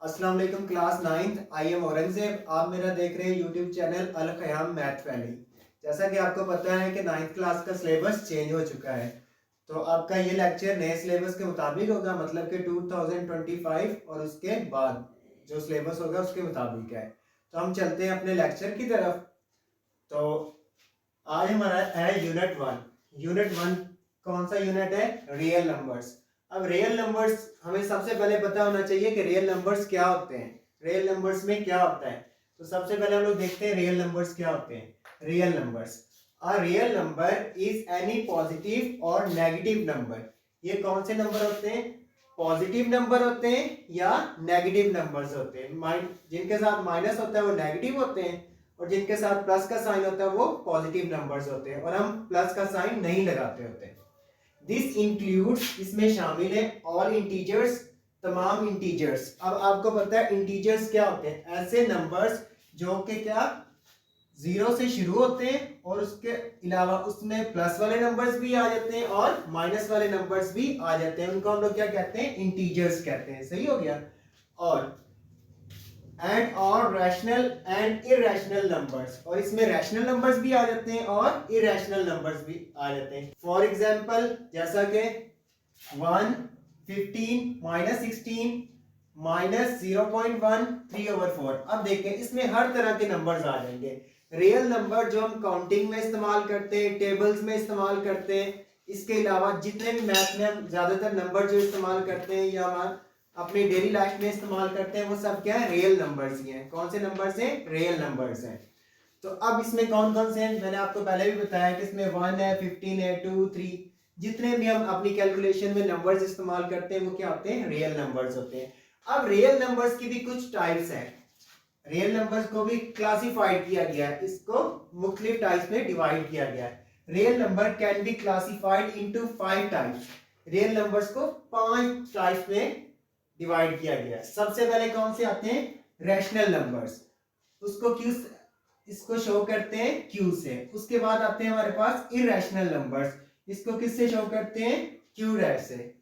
अस्सलाम वालेकुम class 9th I am Aurangzeb. आप मेरा देख रहे हैं यूट्यूब चैनल अल ख़याम मैथ वैली। जैसा कि आपको पता है कि 9th क्लास का सिलेबस चेंज हो चुका है, तो आपका ये लेक्चर नए सिलेबस के मुताबिक होगा, मतलब कि 2025 और उसके बाद जो सिलेबस होगा उसके मुताबिक है। तो हम चलते हैं अपने लेक्चर की तरफ। तो आज हमारा है यूनिट वन। कौन सा यूनिट है? Real numbers. अब रियल नंबर्स हमें सबसे पहले पता होना चाहिए कि रियल नंबर्स क्या होते हैं, रियल नंबर्स में क्या होता है। तो सबसे पहले हम लोग देखते हैं रियल नंबर्स क्या होते हैं। Real numbers, a real number is any positive और नेगेटिव नंबर। ये कौन से नंबर होते हैं? पॉजिटिव नंबर होते हैं या नेगेटिव नंबर्स होते हैं। जिनके साथ माइनस होता है वो नेगेटिव होते हैं, और जिनके साथ प्लस का साइन होता है वो पॉजिटिव नंबर्स होते हैं, और हम प्लस का साइन नहीं लगाते होते। दिस इंक्लूड्स, इसमें शामिल है ऑल इंटीजर्स, तमाम इंटीजर्स। अब आपको पता है इंटीजर्स क्या होते हैं? ऐसे नंबर्स जो कि क्या जीरो से शुरू होते हैं और उसके अलावा उसमें प्लस वाले नंबर्स भी आ जाते हैं और माइनस वाले नंबर्स भी आ जाते हैं। उनको हम लोग क्या कहते हैं? इंटीजर्स कहते हैं। सही हो गया। और एंड और रैशनल एंड इरेशनल नंबर्स, और इसमें रैशनल नंबर्स भी आ जाते हैं और इरेशनल नंबर्स भी आ जाते हैं। फॉर एग्जांपल जैसा कि 1, 15, -16, -0.1, 3/4। अब देखें इसमें हर तरह के नंबर्स आ जाएंगे। रियल नंबर जो हम काउंटिंग में इस्तेमाल करते हैं, टेबल्स में इस्तेमाल करते हैं, इसके अलावा जितने भी मैथ में हम ज्यादातर नंबर जो इस्तेमाल करते हैं या हम अपनी डेली लाइफ में इस्तेमाल करते हैं, वो सब क्या है? रियल नंबर्स ही हैं। कौन से नंबर्स हैं? रियल नंबर्स हैं। तो अब इसमें कौन कौन से हैं? मैंने आपको पहले भी बताया कि इसमें 1 है, 15 है, 2, 3, जितने भी हम अपनी कैलकुलेशन में नंबर्स इस्तेमाल करते हैं वो क्या होते हैं? रियल नंबर्स होते हैं। अब रियल नंबर्स की भी कुछ टाइप्स हैं। रियल नंबर्स को भी क्लासिफाइड किया गया है, इसको मुख्तलिफ टाइप्स में डिवाइड किया गया है। Real number can be classified into 5 types. Real numbers को 5 टाइप्स में डिवाइड किया गया है। सबसे पहले कौन से आते हैं? रैशनल नंबर्स, उसको क्यू, इसको शो करते हैं क्यू से। उसके बाद आते हैं हमारे पास इरेशनल नंबर्स, इसको किससे शो करते हैं? क्यू डैश से।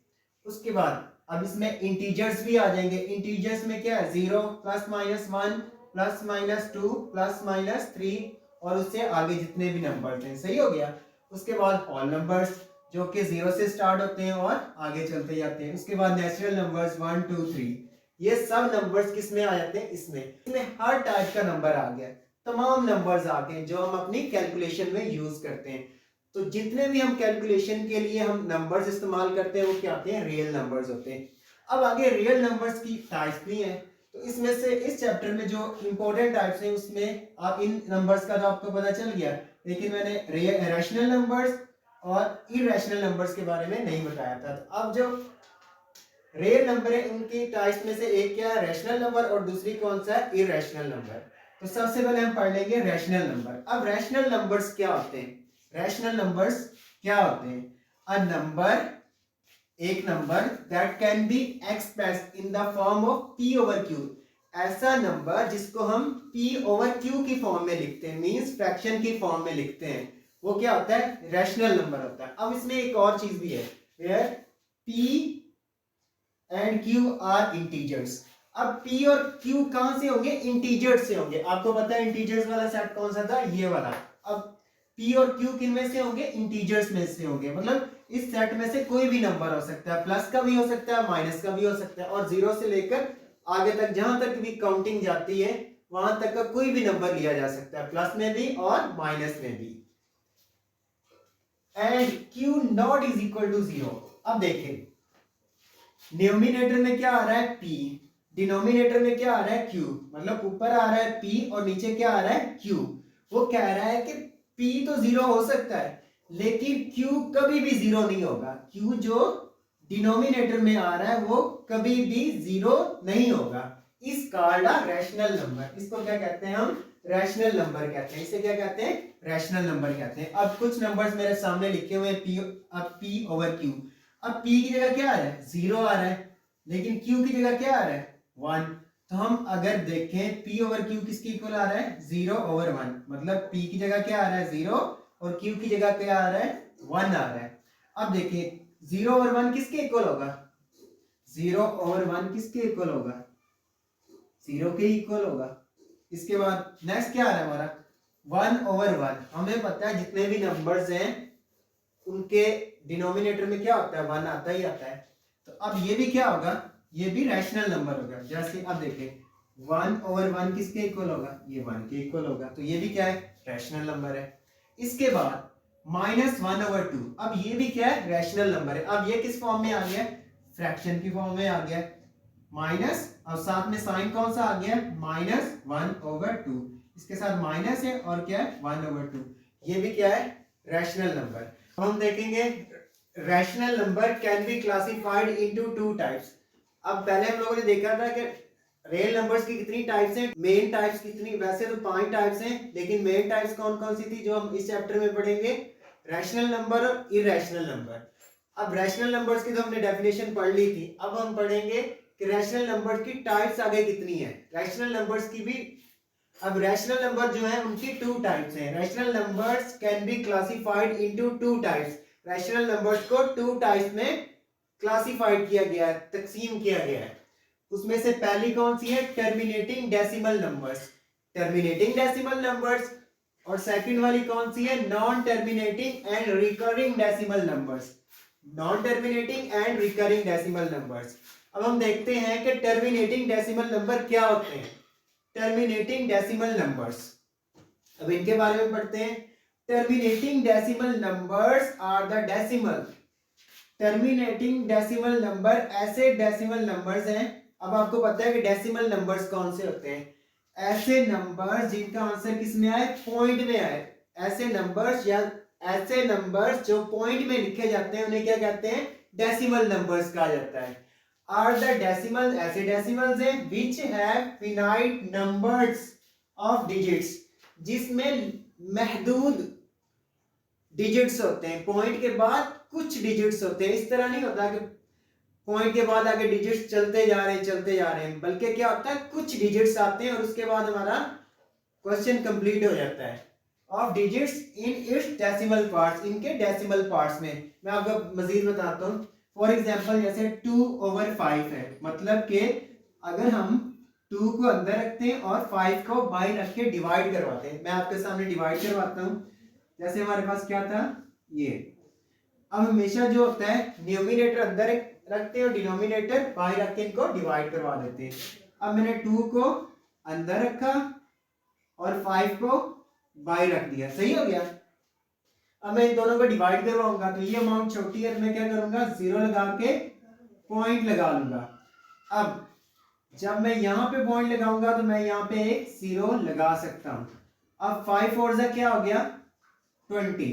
उसके बाद अब इसमें इंटीजर्स भी आ जाएंगे। इंटीजर्स में क्या है? 0, +-1, +-2, +-3, और उससे आगे जितने भी नंबर्स हैं। सही हो गया। उसके बाद होल नंबर्स जो कि 0 से स्टार्ट होते हैं और आगे चलते जाते हैं। उसके बाद नेचुरल नंबर्स 1, 2, 3। ये सब नंबर्स किस में आ जाते हैं? इसमें हर टाइप का नंबर आ गया, तमाम नंबर्स आ गए जो हम अपनी कैलकुलेशन में यूज करते हैं। तो जितने भी हम कैलकुलेशन के लिए हम नंबर्स इस्तेमाल करते हैं वो क्या आते हैं? रियल नंबर्स होते हैं। अब आगे रियल नंबर्स की टाइप्स भी हैं। तो इसमें से इस चैप्टर में जो इंपॉर्टेंट टाइप्स हैं उसमें आप इन नंबर्स का तो आपको पता चल गया, लेकिन मैंने रैशनल नंबर्स और इरेशनल नंबर्स के बारे में नहीं बताया था। तो अब जो रियल नंबर है उनकी टाइप्स में से एक क्या है? रैशनल नंबर, और दूसरी कौन सा है? Irrational number. तो सबसे पहले हम पढ़ लेंगे रैशनल नंबर। अब रैशनल नंबर्स क्या होते हैं? रैशनल नंबर्स क्या होते हैं? अ नंबर, एक number that can be expressed in the form of p over q। ऐसा नंबर जिसको हम p ओवर q की फॉर्म में लिखते हैं, मींस फ्रैक्शन की फॉर्म में लिखते हैं, वो क्या होता है? रैशनल नंबर होता है। अब इसमें एक और चीज भी है, where p and q are integers. अब p और q कहां से होंगे? इंटीजर्स से होंगे। आपको पता है इंटीजर्स वाला सेट कौन सा था? ये वाला। अब p और q किन में से होंगे? इंटीजर्स में से होंगे। मतलब इस सेट में से कोई भी नंबर हो सकता है, प्लस का भी हो सकता है, माइनस का भी हो सकता है, और जीरो से लेकर आगे तक जहां तक भी काउंटिंग जाती है वहां तक का कोई भी नंबर लिया जा सकता है, प्लस में भी और माइनस में भी। And q not is equal to 0। अब देखें न्यूमिनेटर में क्या आ रहा है? p, डिनोमिनेटर में क्या आ रहा है? q। मतलब ऊपर आ रहा है p और नीचे क्या आ रहा है? q। वो कह रहा है कि p तो 0 हो सकता है लेकिन q कभी भी 0 नहीं होगा। q जो डिनोमिनेटर में आ रहा है वो कभी भी 0 नहीं होगा। इस कॉल्ड अ रैशनल नंबर। इसको क्या कहते हैं हम? रैशनल नंबर कहते हैं। इसे क्या कहते हैं? रैशनल नंबर कहते हैं। अब कुछ नंबर्स मेरे सामने लिखे हुए हैं p, अब p ओवर q। अब p की जगह क्या आ रहा है? 0 आ रहा है, लेकिन q की जगह क्या आ रहा है? 1। तो हम अगर देखें p ओवर q किसके इक्वल आ रहा है? 0/1। मतलब p की जगह क्या आ रहा है? 0, और q की जगह क्या आ रहा है? 1 आ रहा है। अब देखिए 0/1 किसके इक्वल होगा? 0/1 किसके इक्वल होगा? 0 के इक्वल होगा। इसके बाद नेक्स्ट क्या आ रहा है हमारा 1/1। हमें पता है जितने भी नंबर्स हैं उनके डिनोमिनेटर में क्या होता है 1 आता ही आता है। तो अब ये भी क्या होगा, ये भी रैशनल नंबर होगा। जैसे अब देखें 1/1 किसके इक्वल होगा, ये 1 के इक्वल होगा। तो ये भी क्या है, रैशनल नंबर है। इसके बाद -1/2, अब ये भी क्या है, रैशनल नंबर है। अब ये किस फॉर्म में आ गया, फ्रैक्शन की फॉर्म में आ गया। माइनस और साथ में साइन कौन सा आ गया, -1/2। इसके साथ माइनस है और क्या है 1/2। ये भी क्या है, रैशनल नंबर। हम देखेंगे rational number can be classified into 2 types. अब पहले हम लोगों ने देखा था कि रियल नंबर्स की कितनी टाइप्स हैं, मेन टाइप्स कितनी, वैसे तो 5 टाइप्स हैं, लेकिन मेन टाइप्स कौन कौन सी थी जो हम इस चैप्टर में पढ़ेंगे, रैशनल नंबर और इरैशनल नंबर। अब रैशनल नंबर्स की तो हमने डेफिनेशन पढ़ ली थी, अब हम पढ़ेंगे कि रैशनल नंबर की टाइप्स आगे कितनी है, रैशनल नंबर्स की भी। अब रैशनल नंबर जो है उनकी 2 टाइप्स हैं। Rational numbers can be classified into 2 types. Rational numbers को 2 टाइप्स में क्लासिफाइड किया गया है, तकसीम किया गया है। उसमें से पहली कौन सी है, terminating decimal numbers, terminating decimal numbers. और सेकंड वाली कौन सी है, non terminating and recurring decimal numbers, non terminating and recurring decimal numbers. अब हम देखते हैं कि टर्मिनेटिंग डेसिमल नंबर क्या होते हैं। टर्मिनेटिंग डेसिमल नंबर्स, अब इनके बारे में पढ़ते हैं। Terminating decimal numbers are the decimal, terminating decimal number ऐसे डेसिमल नंबर्स हैं। अब आपको पता है कि डेसिमल नंबर्स कौन से होते हैं, ऐसे नंबर्स जिनका आंसर किस में आए, पॉइंट में आए। ऐसे नंबर्स या ऐसे नंबर्स जो पॉइंट में लिखे जाते हैं उन्हें क्या कहते हैं, डेसिमल नंबर्स कहा जाता है। आर द डेसिमल, ऐसे डेसिमल्स हैं which have finite numbers of digits, जिसमें महदूद डिजिट्स होते हैं, पॉइंट के बाद कुछ डिजिट्स होते हैं। इस तरह नहीं होता कि पॉइंट के बाद आगे डिजिट्स चलते जा रहे हैं चलते जा रहे हैं, बल्कि क्या होता है कुछ डिजिट्स आते हैं और उसके बाद हमारा क्वेश्चन कंप्लीट हो जाता है। Of digits in its decimal parts, इनके डेसिमल पार्ट्स में। मैं आपको मजीद बताता हूँ। फॉर एग्जांपल जैसे 2/5 है, मतलब कि अगर हम 2 को अंदर रखते हैं और 5 को बाहर रख के डिवाइड करवाते हैं। मैं आपके सामने डिवाइड करवाता हूँ। जैसे हमारे पास क्या था ये, अब हमेशा जो होता है न्यूमिनेटर अंदर रखते हैं और डिनोमिनेटर बाहर रख के इनको डिवाइड करवा देते हैं। अब मैंने 2 को अंदर रखा और 5 को बाहर रख दिया, सही हो गया। अब मैं इन दोनों को डिवाइड करवाऊंगा तो ये अमाउंट छोटी है, तो मैं क्या करूंगा 0 लगा के पॉइंट लगा लूंगा। अब जब मैं यहाँ पे पॉइंट लगाऊंगा तो मैं यहाँ पे एक 0 लगा सकता हूं। अब 5 और जा क्या हो गया 20।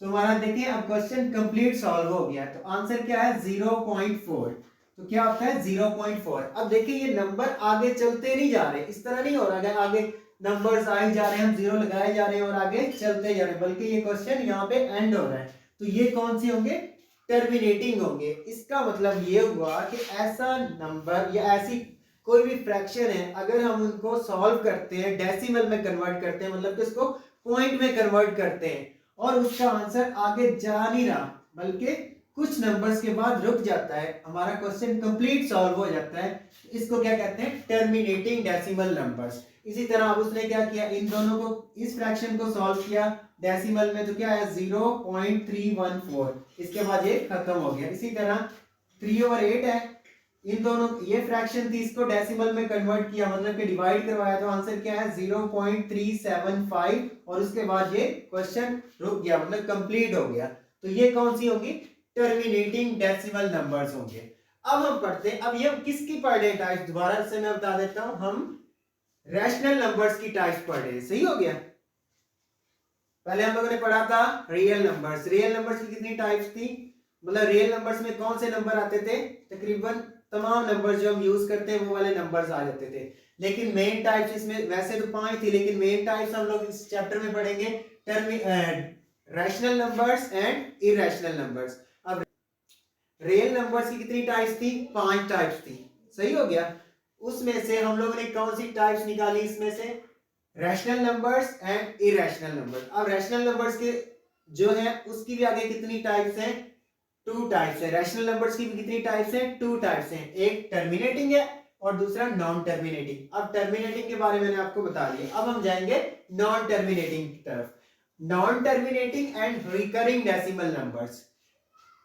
तो हमारा देखिए अब क्वेश्चन कंप्लीट सॉल्व हो गया। तो आंसर क्या है 0.4। तो क्या होता है 0.4। अब देखिए ये नंबर आगे चलते नहीं जा रहे, इस तरह नहीं हो रहा है आगे नंबर्स आए जा रहे हैं, हम 0 लगाए जा रहे हैं और आगे चलते जा रहे हैं, बल्कि ये क्वेश्चन यहाँ पे एंड हो रहा है। तो ये कौन से होंगे, टर्मिनेटिंग होंगे। इसका मतलब ये हुआ कि ऐसा नंबर या ऐसी कोई भी फ्रैक्शन है, अगर हम उनको सॉल्व करते हैं, डेसिमल में कन्वर्ट करते हैं, मतलब कि उसको पॉइंट में कन्वर्ट करते हैं और उसका आंसर आगे जा नहीं रहा बल्कि कुछ नंबर्स के बाद रुक जाता है, हमारा क्वेश्चन कंप्लीट सॉल्व हो जाता है। इसको क्या कहते हैं, टर्मिनेटिंग डेसिमल नंबर्स। इसी तरह अब उसने क्या किया, इन दोनों को, इस फ्रैक्शन को सॉल्व किया डेसिमल में, तो क्या है 0.314। इसके बाद ये खत्म हो गया। इसी तरह 3/8 है, इन दोनों ये फ्रैक्शन थी, इसको डेसिमल में कन्वर्ट किया, मतलब कि डिवाइड करवाया, तो आंसर क्या है 0.375 और उसके बाद ये क्वेश्चन रुक गया, मतलब कंप्लीट हो गया। तो ये कौन सी होगी, टर्मिनेटिंग डेसिमल नंबर्स होंगे। अब हम पढ़ते हैं, अब ये किसकी पढ़ रहे टाइप्स, दोबारा से मैं बता देता हूं, हम रैशनल नंबर्स की टाइप्स पढ़ रहे हैं, सही हो गया। पहले हम लोगों ने पढ़ा था रियल नंबर्स। रियल नंबर्स की कितनी टाइप्स थी, मतलब रियल नंबर्स में कौन से नंबर आते थे, तकरीबन तमाम नंबर जो हम यूज करते हैं वो वाले नंबर्स आ जाते थे। लेकिन मेन टाइप्स इसमें वैसे तो 5 थी, लेकिन मेन टाइप्स हम लोग इस चैप्टर में पढ़ेंगे rational numbers and irrational numbers. अब रियल नंबर्स की कितनी टाइप्स थी, 5 टाइप्स थी, सही हो गया। उसमें से हम लोगों ने कौन सी टाइप्स निकाली, इसमें से rational numbers and irrational numbers. अब रैशनल नंबर्स के जो है उसकी भी आगे कितनी टाइप्स हैं, 2 टाइप्स है। रैशनल नंबर्स की भी कितनी टाइप्स हैं, 2 टाइप्स हैं, एक टर्मिनेटिंग है और दूसरा नॉन टर्मिनेटिंग। अब टर्मिनेटिंग के बारे में मैंने आपको बता दिया, अब हम जाएंगे नॉन टर्मिनेटिंग की तरफ। Non terminating and recurring decimal numbers,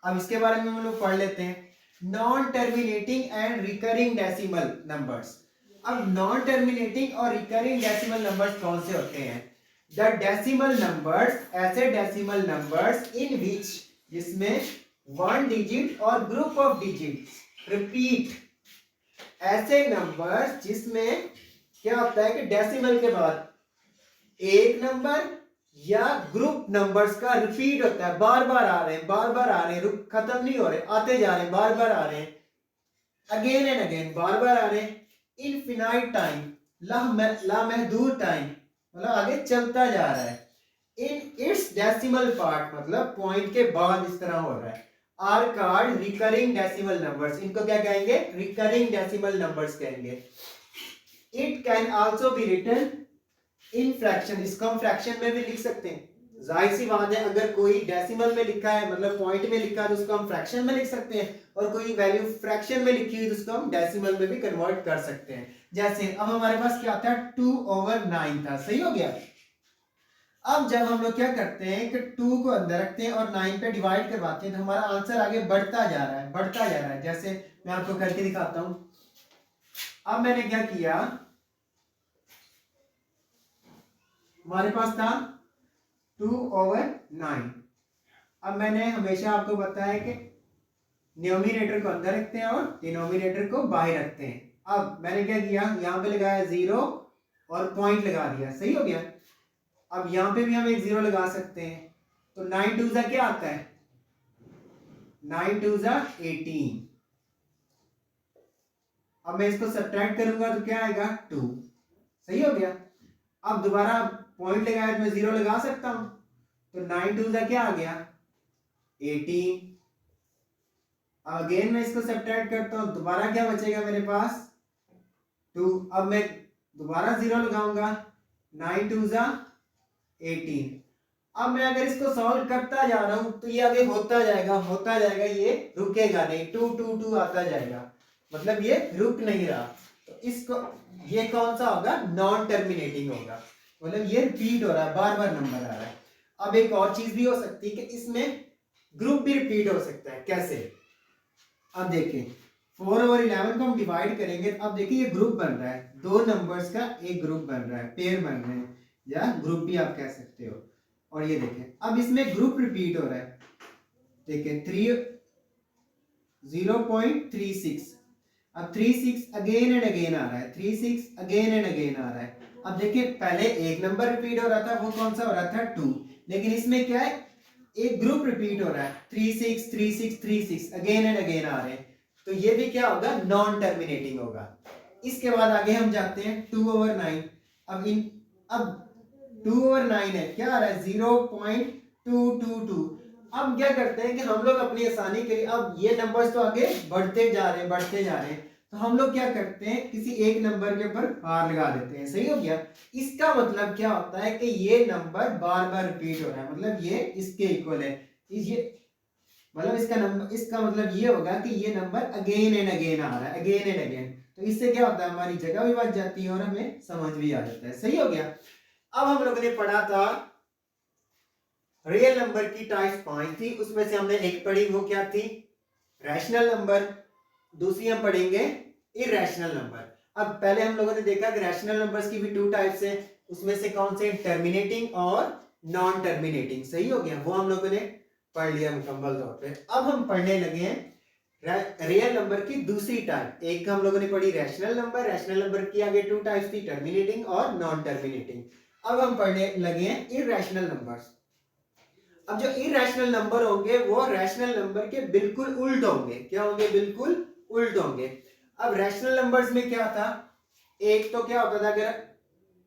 अब इसके बारे में हम लोग पढ़ लेते हैं। Non terminating and recurring decimal numbers. अब नॉन टर्मिनेटिंग और रिकरिंग डेसिमल नंबर्स कौन से होते हैं? द डेसिमल नंबर्स, ऐसे डेसिमल नंबर्स इन विच, जिसमें वन डिजिट और ग्रुप ऑफ डिजिट्स रिपीट, ऐसे नंबर्स जिसमें क्या होता है कि डेसिमल के बाद एक नंबर या ग्रुप नंबर्स का रिपीट होता है, बार बार आ रहे हैं, बार बार आ रहे हैं, रुक खत्म नहीं हो रहे, आते जा रहे हैं, बार बार आ रहे हैं, अगेन एंड अगेन बार बार आ रहे हैं, इनफिनाइट टाइम, लामहदूद टाइम, मतलब आगे चलता जा रहा है। इन इट्स डेसिमल पार्ट, मतलब पॉइंट के बाद इस तरह हो रहा है, are called recurring decimal numbers. इनको क्या कहेंगे? रिकरिंग डेसिमल नंबर्स कहेंगे। It can also be written in fraction, इसको हम फ्रैक्शन में भी लिख सकते हैं। जाहिर सी बात है, अगर कोई डेसिमल में लिखा है, मतलब पॉइंट में लिखा है, तो उसको हम फ्रैक्शन में लिख सकते हैं, और कोई वैल्यू फ्रैक्शन में लिखी हुई तो उसको हम डेसिमल में भी कन्वर्ट कर सकते हैं। जैसे अब हमारे पास क्या था, 2/9 था, सही हो गया। अब जब हम लोग क्या करते हैं कि 2 को अंदर रखते हैं और 9 पे डिवाइड करवाते हैं, तो हमारा आंसर आगे बढ़ता जा रहा है, बढ़ता जा रहा है। जैसे मैं आपको करके दिखाता हूं। अब मैंने क्या किया, हमारे पास था 2/9। अब मैंने हमेशा आपको बताया कि न्यूमरेटर को अंदर रखते हैं और डिनोमिनेटर को बाहर रखते हैं। अब मैंने क्या किया, यहाँ पे लगाया 0 और पॉइंट लगा दिया, सही हो गया। अब यहाँ पे भी हम एक 0 लगा सकते हैं, तो 9 2 क्या आता है, 9 2 18। अब मैं इसको सब्ट्रैक्ट करूंगा तो क्या आएगा, 2, सही हो गया। अब दोबारा पॉइंट लगाया तो मैं 0 लगा सकता हूं, तो 9 2 क्या आ गया, 18। अगेन मैं इसको सब्ट्रैक्ट करता हूं, दोबारा क्या बचेगा मेरे पास, 2। अब मैं दोबारा 0 लगाऊंगा, 9 2 18। अब मैं अगर इसको सॉल्व करता जा रहा हूं तो ये आगे होता जाएगा, होता जाएगा, ये रुकेगा नहीं, 2 2 2 आता जाएगा, मतलब ये रुक नहीं रहा। तो इसको, ये कौन सा होगा, नॉन टर्मिनेटिंग होगा, मतलब ये रिपीट हो रहा है, बार बार नंबर आ रहा है। अब एक और चीज भी हो सकती है कि इसमें ग्रुप भी रिपीट हो सकता है। कैसे? अब देखें, 4/11 को हम डिवाइड करेंगे, अब देखिए ये ग्रुप बन रहा है, दो नंबर्स का एक ग्रुप बन रहा है, पेयर बन रहे हैं, या ग्रुप भी आप कह सकते हो। और ये देखें, अब इसमें ग्रुप रिपीट हो रहा है, देखें 0.36, अब 36 अगेन एंड अगेन आ रहा है, 36 अगेन एंड अगेन आ रहा है। अब देखिए, पहले एक नंबर रिपीट हो रहा था, वो कौन सा हो रहा था, 2, लेकिन इसमें क्या है, एक ग्रुप रिपीट हो रहा है, 36 36 36 अगेन एंड अगेन आ रहे हैं, तो ये भी क्या होगा, नॉन टर्मिनेटिंग होगा। इसके बाद आगे हम जाते हैं 2/9। अब 2/9 है, क्या आ रहा है, 0.222। अब क्या करते हैं कि हम लोग अपनी आसानी के लिए, अब ये नंबर्स तो आगे बढ़ते जा रहे हैं, बढ़ते जा रहे हैं, तो हम लोग क्या करते हैं, किसी एक नंबर के ऊपर बार लगा देते हैं, सही हो गया। इसका मतलब क्या होता है कि ये नंबर बार बार रिपीट हो रहा है, मतलब ये इसके इक्वल है, ये मतलब इसका मतलब ये होगा कि ये नंबर अगेन एंड अगेन आ रहा है, अगेन एंड अगेन। तो इससे क्या होता है, हमारी जगह भी बच जाती है और हमें समझ भी आ जाता है, सही हो गया। अब हम लोगों ने पढ़ा था रियल नंबर की टाइप्स 5 थी, उसमें से हमने एक पढ़ी, वो क्या थी, रैशनल नंबर। दूसरी हम पढ़ेंगे इरैशनल नंबर। अब पहले हम लोगों ने देखा कि रैशनल नंबर्स की भी 2 टाइप्स हैं, उसमें से कौन से, टर्मिनेटिंग और नॉन टर्मिनेटिंग, सही हो गया, वो हम लोगों ने पढ़ लिया मुकम्मल तौर पे। अब हम पढ़ने लगे हैं रियल नंबर की दूसरी टाइप। एक हम लोगों ने पढ़ी रैशनल नंबर, रैशनल नंबर की आगे 2 टाइप्स थी, टर्मिनेटिंग और नॉन टर्मिनेटिंग। अब हम पढ़ने लगे हैं इरैशनल नंबर्स। अब जो इरैशनल नंबर होंगे वो रैशनल नंबर के बिल्कुल उल्ट होंगे, क्या होंगे, बिल्कुल उल्ट होंगे। अब रैशनल नंबर्स में क्या था, एक तो क्या होता था, अगर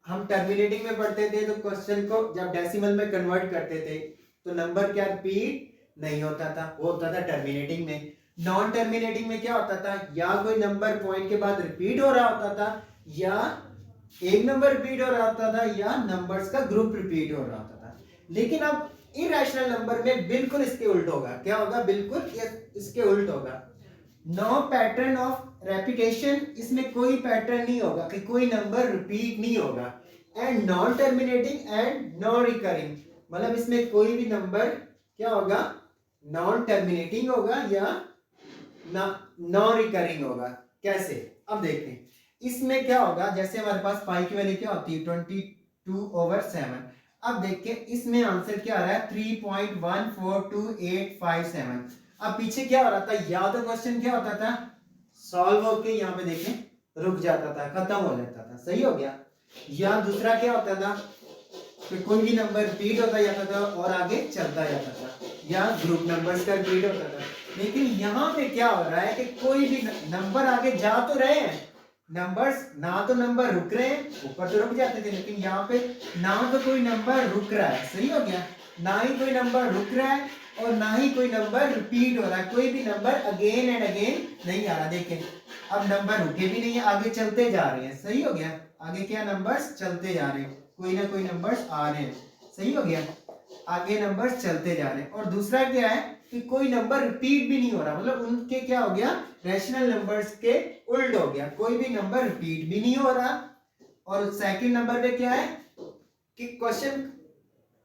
हम टर्मिनेटिंग में पढ़ते थे तो क्वेश्चन को जब डेसिमल में कन्वर्ट करते थे तो नंबर क्या रिपीट नहीं होता था, वो होता था टर्मिनेटिंग में। नॉन टर्मिनेटिंग में क्या होता था, या कोई नंबर पॉइंट के बाद रिपीट हो रहा होता था, या एक नंबर रिपीट हो रहा होता था, या नंबर्स का ग्रुप रिपीट हो रहा होता था। लेकिन अब इरैशनल नंबर में बिल्कुल इसके उल्ट होगा, क्या होगा, बिल्कुल इसके उल्ट होगा। नो पैटर्न ऑफ रेपिटेशन, इसमें कोई पैटर्न नहीं होगा कि कोई नंबर रिपीट नहीं होगा। And non terminating and non recurring, मतलब इसमें कोई भी नंबर क्या होगा, नॉन टर्मिनेटिंग होगा या नॉन रिकरिंग होगा। कैसे, अब देखें इसमें क्या होगा, जैसे हमारे पास पाई की वैल्यू क्या होती है 22/7। अब देखिए इसमें आंसर क्या आ रहा है 3.142857। अब पीछे क्या हो रहा था, या तो क्वेश्चन क्या होता था सॉल्व होके यहाँ पे देखें रुक जाता था, खत्म हो जाता था, सही हो गया। या दूसरा क्या होता था कि कोई भी नंबर रिपीट होता जाता था और आगे चलता जाता था, या ग्रुप नंबर्स का रिपीट होता था। लेकिन यहाँ पे क्या हो रहा है कि कोई भी नंबर आगे जा तो रहे हैं, नंबर्स ना तो नंबर रुक रहे हैं, ऊपर तो रुक जाते थे, लेकिन यहाँ पे ना तो कोई नंबर रुक रहा है, सही हो गया, ना ही कोई नंबर रुक रहा है और ना ही कोई नंबर रिपीट हो रहा है, कोई भी नंबर अगेन एंड अगेन नहीं आ रहा। देखें अब नंबर रुके भी नहीं है, आगे चलते जा रहे हैं, सही हो गया, आगे क्या नंबर्स चलते जा रहे हैं, कोई ना कोई नंबर्स आ रहे हैं, सही हो गया, आगे नंबर्स चलते जा रहे हैं। और दूसरा क्या है कि कोई नंबर रिपीट भी नहीं हो रहा, मतलब उनके क्या हो गया, रैशनल नंबर्स के उल्ट हो गया, कोई भी नंबर रिपीट भी नहीं हो रहा। और सेकंड नंबर पे क्या है कि क्वेश्चन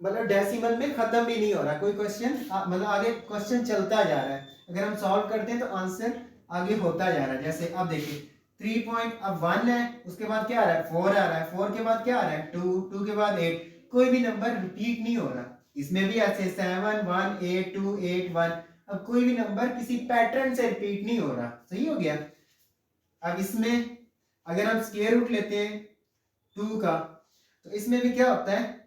मतलब डेसिमल में खत्म भी नहीं हो रहा, कोई क्वेश्चन मतलब आगे क्वेश्चन चलता जा रहा है, अगर हम सॉल्व करते हैं तो आंसर आगे होता जा रहा है। जैसे अब देखिए 3.1 है, उसके बाद क्या आ रहा है 4 आ रहा है, 4 के बाद क्या आ रहा है 2, 2 के बाद 8, कोई भी नंबर रिपीट नहीं हो रहा। इसमें भी ऐसे 7 1 8 2 8 1, अब कोई भी नंबर किसी पैटर्न से रिपीट नहीं हो रहा, सही हो गया। अब इसमें अगर हम स्क्वायर रूट लेते हैं 2 का, तो इसमें भी क्या होता है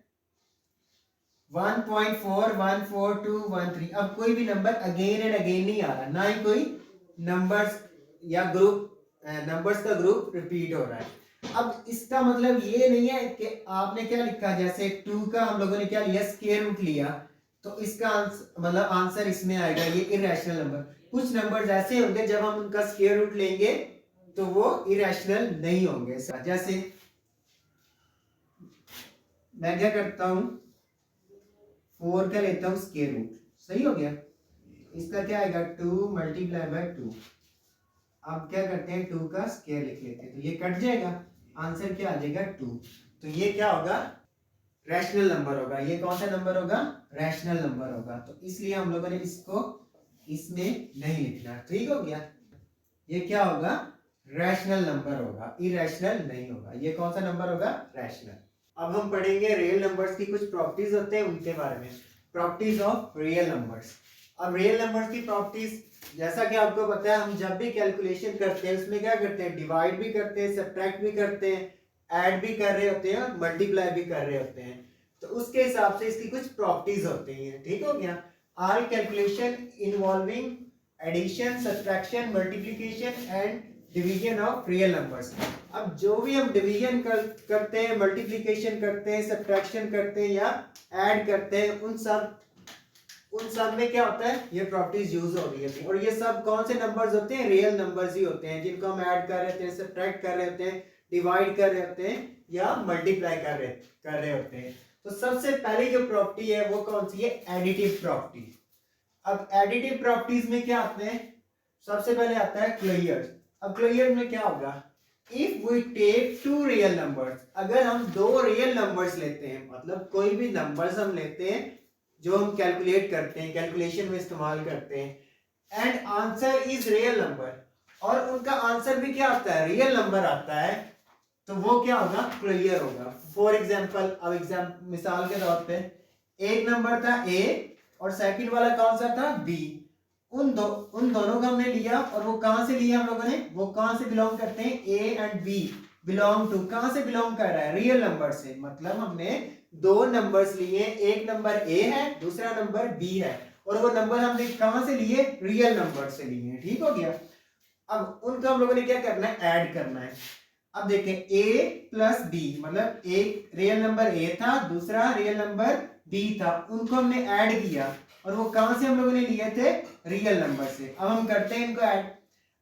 1.414213, अब कोई भी नंबर अगेन एंड अगेन नहीं आ रहा, ना ही कोई नंबर्स या ग्रुप नंबर्स का ग्रुप रिपीट हो रहा है। अब इसका मतलब ये नहीं है कि आपने क्या लिखा, जैसे 2 का हम लोगों ने क्या लिया स्क्वायर रूट लिया, तो इसका मतलब आंसर इसमें आएगा, ये इरेशनल नंबर। कुछ नंबर्स ऐसे होंगे जब हम उनका स्क्वायर रूट लेंगे तो वो इरेशनल नहीं होंगे। जैसे मैं क्या करता हूं 4 का लेता हूं स्क्वायर रूट, सही हो गया, इसका क्या आएगा 2 × 2। अब क्या करते हैं 2 का स्क्वायर लिख लेते हैं, तो ये कट जाएगा, आंसर क्या आ जाएगा 2। तो ये क्या होगा रैशनल नंबर होगा। ये कौन सा नंबर होगा, रैशनल नंबर होगा। तो इसलिए हम लोगों ने इसको इसमें नहीं लिखना, ठीक हो गया। ये क्या होगा रैशनल नंबर होगा, इरेशनल नहीं होगा। ये कौन सा नंबर होगा, रैशनल। अब हम पढ़ेंगे रियल नंबर्स की कुछ प्रॉपर्टीज होते हैं उनके बारे में, प्रॉपर्टीज ऑफ रियल नंबर्स। अब रियल नंबर्स की प्रॉपर्टीज, जैसा कि आपको पता है हम जब भी कैलकुलेशन करते हैं उसमें क्या करते हैं, डिवाइड भी करते हैं, सब्ट्रैक्ट भी करते हैं, ऐड भी कर रहे होते हैं और मल्टीप्लाई भी कर रहे होते हैं। तो उसके हिसाब से इसकी कुछ प्रॉपर्टीज होती हैं, ठीक हो गया। All calculation involving addition, subtraction, multiplication and division of real numbers. अब जो भी हम डिवीजन करते हैं, मल्टीप्लिकेशन करते हैं, सब्ट्रैक्शन करते हैं या ऐड करते हैं, उन सब में क्या होता है, ये प्रॉपर्टीज यूज हो रही होती है। और ये सब कौन से नंबर्स होते हैं, रियल नंबर्स ही होते हैं, जिनको हम ऐड कर रहे होते हैं, सब्ट्रैक्ट कर रहे होते हैं, डिवाइड कर रहे होते हैं या मल्टीप्लाई कर रहे होते हैं। तो सबसे पहली जो प्रॉपर्टी है वो कौन सी है, एडिटिव प्रॉपर्टी। अब एडिटिव प्रॉपर्टीज में क्या आते हैं, सबसे पहले आता है क्लोजर। अब क्लोजर में क्या होगा, if we take 2 real numbers, अगर हम 2 रियल नंबर्स लेते हैं, मतलब कोई भी नंबर्स हम लेते हैं जो हम कैलकुलेट करते हैं, कैलकुलेशन में इस्तेमाल करते हैं, and answer is real number, और उनका आंसर भी क्या आता है, रियल नंबर आता है, तो वो क्या होगा, क्लोजर होगा। फॉर एग्जाम्पल, अब मिसाल के तौर पे एक नंबर था ए और सेकंड वाला कौन सा था बी, उन दोनों को हमने लिया, और वो कहां से लिया हम लोगों ने, वो कहां से बिलोंग करते हैं, A and B belong to, कहां से बिलोंग कर रहा है, रियल नंबर से। मतलब हमने 2 नंबर्स लिए, एक नंबर ए है, दूसरा नंबर बी है, और वो नंबर हमने कहां से लिए, रियल नंबर से लिए, ठीक हो गया। अब उनको हम लोगों ने क्या करना है, ऐड करना है। अब देखें a प्लस बी, मतलब एक रियल नंबर a था, दूसरा रियल नंबर b था, उनको हमने ऐड किया, और वो कहां से हम लोगों ने लिए थे, रियल नंबर से। अब हम करते हैं इनको ऐड।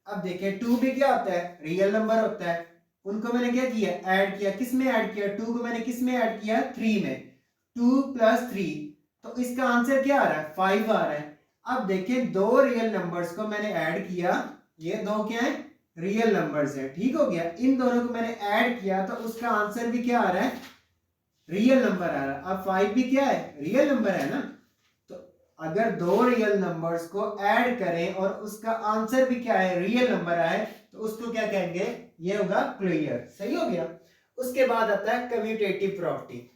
अब देखें 2 भी क्या होता है, रियल नंबर होता है, उनको मैंने क्या किया, ऐड किया, किस में ऐड किया, 2 को मैंने किस में ऐड किया, 3 में, 2 + 3, तो इसका आंसर क्या आ रहा है, 5 आ रहा है। अब देखें 2 रियल नंबर्स को मैंने ऐड किया, ये 2 क्या है, रियल नंबर्स है, ठीक हो गया। इन दोनों को मैंने ऐड किया तो उसका आंसर भी क्या आ रहा है, रियल नंबर आ रहा है। अब 5 भी क्या है, रियल नंबर है ना। तो अगर दो रियल नंबर्स को ऐड करें और उसका आंसर भी क्या है, रियल नंबर आए, तो उसको क्या कहेंगे, ये होगा क्लियर, सही हो गया। उसके बाद आता है कम्यूटेटिव प्रॉपर्टी।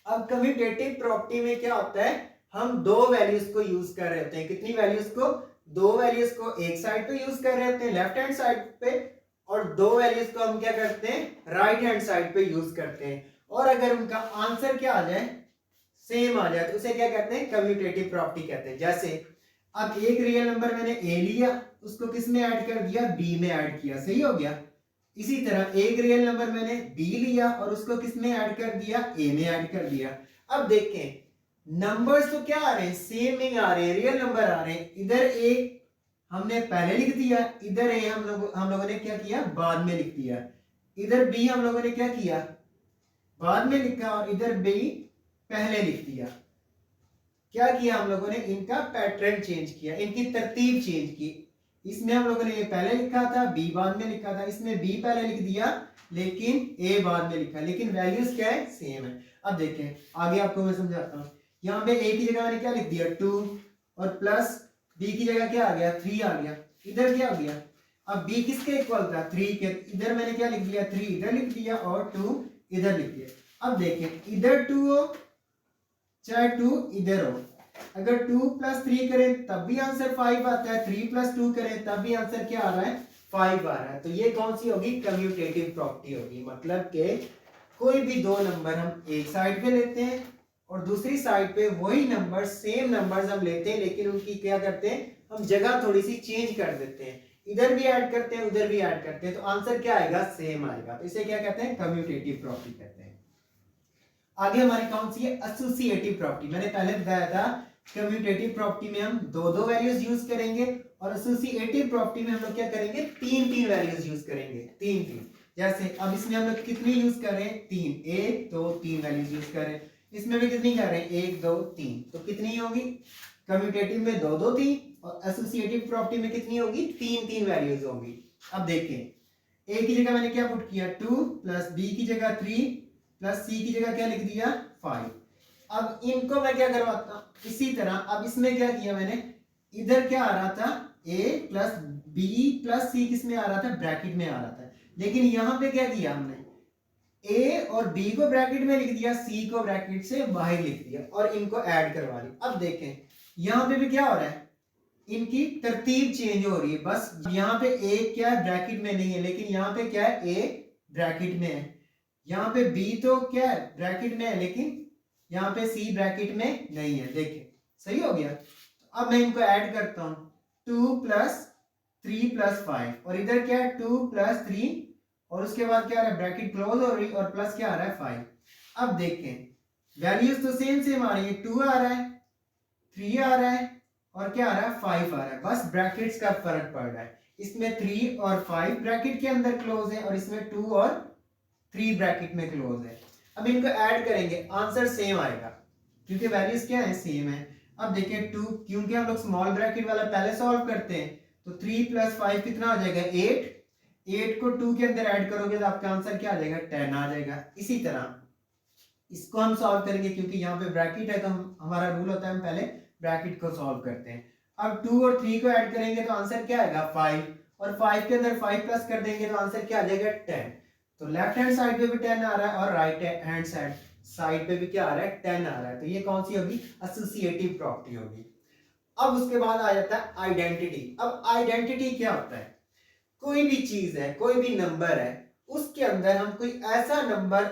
अब कम्यूटेटिव प्रॉपर्टी में क्या होता है, हम दो वैल्यूज को यूज कर रहे होते हैं। कितनी वैल्यूज को, दो वैल्यूज को एक साइड पे यूज कर रहे होते हैं, लेफ्ट हैंड साइड पे, और दो वैल्यूज को हम क्या करते हैं, राइट हैंड साइड पे यूज करते हैं। और अगर उनका आंसर क्या आ जाए, सेम आ जाए, तो उसे क्या कहते हैं, कम्यूटेटिव प्रॉपर्टी कहते हैं। जैसे अब एक रियल नंबर मैंने ए लिया, उसको किस में ऐड कर दिया, बी में ऐड किया, सही हो गया। इसी तरह एक रियल नंबर मैंने बी लिया और उसको किस में ऐड कर दिया, ए में ऐड कर दिया। अब देखें नंबर्स तो क्या आ रहे हैं, सेम नहीं आ रहे हैं, रियल नंबर आ रहे हैं। इधर ए हमने पहले लिख दिया, इधर ए हम लोगों ने क्या किया, बाद में लिख दिया। इधर बी हम लोगों ने क्या किया, बाद में लिखा, और इधर बी पहले लिख दिया। क्या किया हम लोगों ने, इनका पैटर्न चेंज किया, इनकी तरतीब चेंज की। इसमें हम लोगों ने ये पहले लिखा था, बी बाद में लिखा था, इसमें बी पहले लिख दिया लेकिन ए बाद में लिखा, लेकिन वैल्यूज क्या है, सेम है। अब देखें आगे आपको मैं समझाता हूँ। यहाँ पे ए की जगह मैंने क्या लिख दिया, 2, और प्लस बी की जगह क्या आ गया, 3 आ गया। इधर क्या हो गया, अब बी किसके इक्वल था, 3 के। इधर मैंने क्या लिख दिया, 3 इधर लिख दिया और 2 इधर लिख दिया। अब देखें इधर 2 हो चाहे 2 इधर हो, अगर 2 + 3 करें तब भी आंसर 5 आता है, 3 + 2 करें तब भी आंसर क्या आ रहा है, 5 आ रहा है। तो ये कौन सी होगी, कम्यूटेटिव प्रॉपर्टी होगी। मतलब कि कोई भी दो नंबर हम एक साइड पे लेते हैं और दूसरी साइड पे वही नंबर, सेम नंबर्स हम लेते हैं, लेकिन उनकी क्या करते हैं, हम जगह थोड़ी सी चेंज कर देते हैं। इधर भी ऐड करते हैं, उधर भी ऐड करते हैं, तो आंसर क्या आएगा, सेम आएगा। तो इसे क्या कहते हैं, कम्यूटेटिव प्रॉपर्टी कहते हैं। आगे हमारी कौन सी है, एसोसिएटिव प्रॉपर्टी। मैंने पहले बताया था कम्यूटेटिव प्रॉपर्टी में हम दो दो वैल्यूज यूज करेंगे, और एसोसिएटिव प्रॉपर्टी में हम लोग क्या करेंगे, तीन तीन वैल्यूज यूज करेंगे, तीन तीन। जैसे अब इसमें हम लोग कितनी यूज कर रहे हैं, 3, 1 2 3 वैल्यूज यूज कर रहे हैं। इसमें भी कितनी कर रहे हैं, 1 2 3, तो कितनी होगी, कम्यूटेटिव में दो दो थी, और एसोसिएटिव प्रॉपर्टी में कितनी होगी, तीन तीन वैल्यूज होंगी। अब देखें ए की जगह मैंने क्या पुट किया, 2, प्लस बी की जगह 3, प्लस सी की जगह क्या लिख दिया, 5। अब इनको मैं क्या करवाता हूं, इसी तरह अब इसमें क्या किया मैंने, इधर क्या आ रहा था, a प्लस बी प्लस सी किस में आ रहा था, ब्रैकेट में आ रहा था। लेकिन यहां पे क्या किया हमने, a और b को ब्रैकेट में लिख दिया, c को ब्रैकेट से बाहर लिख दिया, और इनको ऐड करवा ली। अब देखें यहां पे भी क्या हो रहा है, इनकी तरतीब चेंज हो रही है। बस यहाँ पे a क्या है, ब्रैकेट में नहीं है, लेकिन यहाँ पे क्या है, a ब्रैकेट में है। यहाँ पे b तो क्या है, ब्रैकेट में है, लेकिन यहाँ पे c ब्रैकेट में नहीं है। देखिए सही हो गया। अब मैं इनको ऐड करता हूँ, 2 + 3 + 5, और इधर क्या है, 2 + 3, और उसके बाद क्या आ रहा है, ब्रैकेट क्लोज हो रही, और प्लस क्या आ रहा है, 5। अब देखें वैल्यूज तो सेम सेम आ रही है, 2 आ रहा है, 3 आ रहा है, और क्या आ रहा है, 5 आ रहा है। बस ब्रैकेट्स का फर्क पड़ रहा है। इसमें 3 और 5 ब्रैकेट के अंदर क्लोज है, और इसमें 2 और 3 ब्रैकेट में क्लोज है। अब इनको ऐड करेंगे, आंसर सेम आएगा, क्योंकि वैल्यूज क्या है, सेम है। अब देखिए 2, क्योंकि हम लोग स्मॉल ब्रैकेट वाला पहले सॉल्व करते हैं, तो 3 + 5 कितना आ जाएगा, 8। 8 को 2 के अंदर ऐड करोगे तो आपका आंसर क्या आ जाएगा, 10 आ जाएगा। इसी तरह इसको हम सॉल्व करेंगे, क्योंकि यहाँ पे ब्रैकेट है, तो हमारा रूल होता है हम पहले ब्रैकेट को सॉल्व करते हैं। अब 2 और 3 को ऐड करेंगे तो आंसर क्या आएगा, 5, और 5 के अंदर 5 प्लस कर देंगे तो आंसर क्या आ जाएगा, 10। तो लेफ्ट हैंड साइड पे भी 10 आ रहा है, और राइट हैंड साइड पे भी क्या आ रहा है, 10 आ रहा है। तो ये कौन सी होगी, एसोसिएटिव प्रॉपर्टी होगी। अब उसके बाद आ जाता है आइडेंटिटी। अब आइडेंटिटी क्या होता है, कोई भी चीज है, कोई भी नंबर है, उसके अंदर हम कोई ऐसा नंबर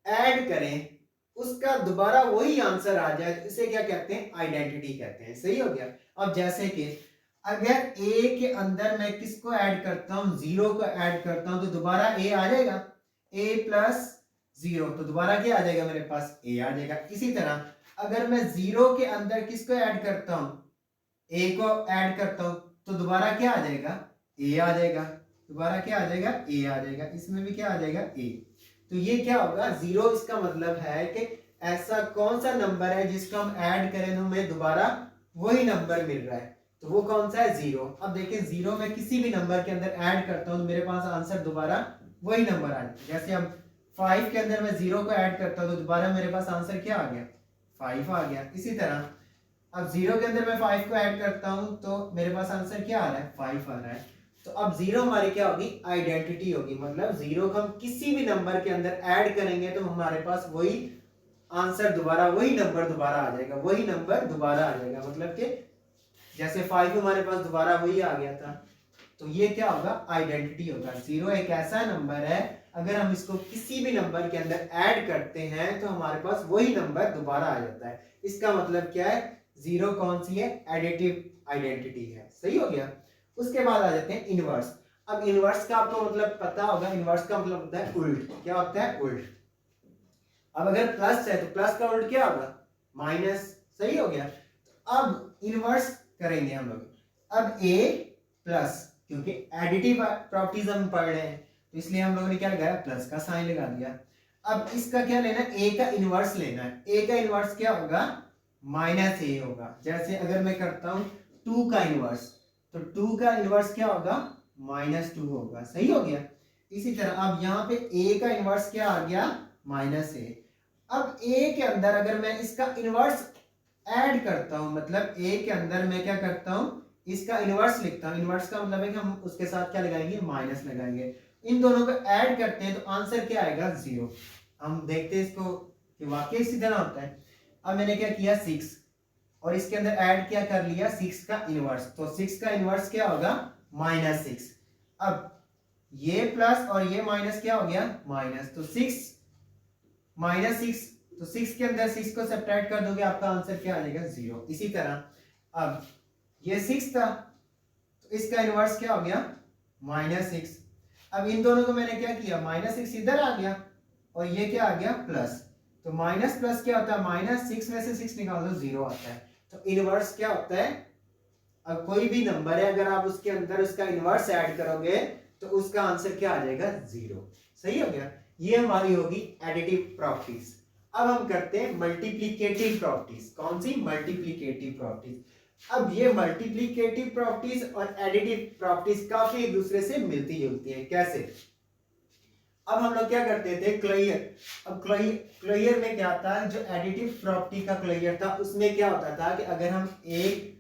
ऐड करें, उसका दोबारा वही आंसर आ जाए, तो इसे क्या कहते हैं, आइडेंटिटी कहते हैं। सही हो गया। अब जैसे कि अगर a के अंदर मैं किसको ऐड करता हूं, 0 को ऐड करता हूं, तो दोबारा a आ जाएगा, a + 0, तो दोबारा क्या आ जाएगा, मेरे पास a आ जाएगा। इसी तरह अगर मैं 0 के अंदर किसको ऐड करता हूं, a को ऐड करता हूं, तो दोबारा क्या आ जाएगा, a आ जाएगा। दोबारा क्या आ जाएगा, a आ जाएगा। इसमें भी क्या आ जाएगा, a। तो ये क्या होगा, 0 इसका मतलब है कि ऐसा कौन सा नंबर है जिसको हम ऐड करें तो हमें दोबारा वही नंबर मिल रहा है। तो वो कौन सा है, 0। अब देखिए 0 में किसी भी नंबर के अंदर ऐड करता हूँ तो मेरे पास आंसर दोबारा वही नंबर आ जाए। जैसे अब 5 के अंदर मैं 0 को ऐड करता हूँ तो दोबारा मेरे पास आंसर क्या आ गया, 5 आ गया। इसी तरह अब 0 के अंदर मैं 5 को ऐड करता हूँ तो मेरे पास आंसर क्या आ रहा है, 5 आ रहा है। तो अब 0 हमारी क्या होगी, आइडेंटिटी होगी। मतलब 0 को हम किसी भी नंबर के अंदर ऐड करेंगे तो हमारे पास वही आंसर दोबारा, वही नंबर दोबारा आ जाएगा, वही नंबर दोबारा आ जाएगा। मतलब कि जैसे 5 हमारे पास दोबारा वही आ गया था, तो ये क्या होगा, आइडेंटिटी होगा। 0 एक ऐसा नंबर है अगर हम इसको किसी भी नंबर के अंदर ऐड करते हैं तो हमारे पास वही नंबर दोबारा आ जाता है। इसका मतलब क्या है, 0 कौन सी है, एडिटिव आइडेंटिटी है। सही हो गया। उसके बाद आ जाते हैं इनवर्स। अब इनवर्स का आपको मतलब पता होगा, इनवर्स का मतलब होता है उल्ट। क्या होता है, उल्ट। अब अगर प्लस है तो प्लस का उल्ट क्या होगा, माइनस। सही हो गया। अब इनवर्स करेंगे हम लोग। अब a प्लस, क्योंकि एडिटिव प्रॉपर्टीज हम पढ़ रहे हैं तो इसलिए हम लोगों ने क्या लगाया, प्लस का साइन लगा दिया। अब इसका क्या लेना है, a का इनवर्स लेना है। a का इनवर्स क्या होगा, माइनस a होगा। जैसे अगर मैं करता हूं 2 का इनवर्स, तो 2 का इनवर्स क्या होगा, -2 होगा। सही हो गया। इसी तरह अब यहाँ पे a का इनवर्स क्या आ गया, -a। अब a के अंदर अगर मैं इसका इनवर्स ऐड करता हूं, मतलब a के अंदर मैं क्या करता हूं, इसका इनवर्स लिखता हूं। इनवर्स का मतलब है कि हम उसके साथ क्या लगाएंगे, माइनस लगाएंगे। इन दोनों को ऐड करते हैं तो आंसर क्या आएगा, 0। हम देखते हैं इसको कि वाकई इसी तरह होता है। अब मैंने क्या किया, 6 और इसके अंदर ऐड क्या कर लिया, 6 का इनवर्स। तो 6 का इनवर्स क्या होगा, -6। अब ये प्लस और ये माइनस क्या हो गया, माइनस। तो 6 -6, तो 6 के अंदर 6 को सब्ट्रैक्ट कर दोगे आपका आंसर क्या आ जाएगा, 0। इसी तरह अब ये 6 था तो इसका इनवर्स क्या हो गया, -6। अब इन दोनों को मैंने क्या किया, -6 इधर आ गया और ये क्या आ गया, प्लस। तो माइनस प्लस क्या होता है, -6 में से 6 निकाल दो, 0 आता है। तो इनवर्स क्या होता है, अब कोई भी नंबर है अगर आप उसके अंदर उसका इनवर्स ऐड करोगे तो उसका आंसर क्या आ जाएगा, 0। सही हो गया। ये हमारी होगी एडिटिव प्रॉपर्टीज। अब हम करते हैं मल्टीप्लिकेटिव प्रॉपर्टीज। कौन सी, मल्टीप्लिकेटिव प्रॉपर्टीज। अब ये मल्टीप्लिकेटिव प्रॉपर्टीज और एडिटिव प्रॉपर्टीज काफी एक दूसरे से मिलती जुलती हैं। कैसे, अब हम लोग क्या करते थे, क्लियर। अब क्लियर में क्या था, जो एडिटिव प्रॉपर्टी का क्लियर था उसमें क्या होता था कि अगर हम एक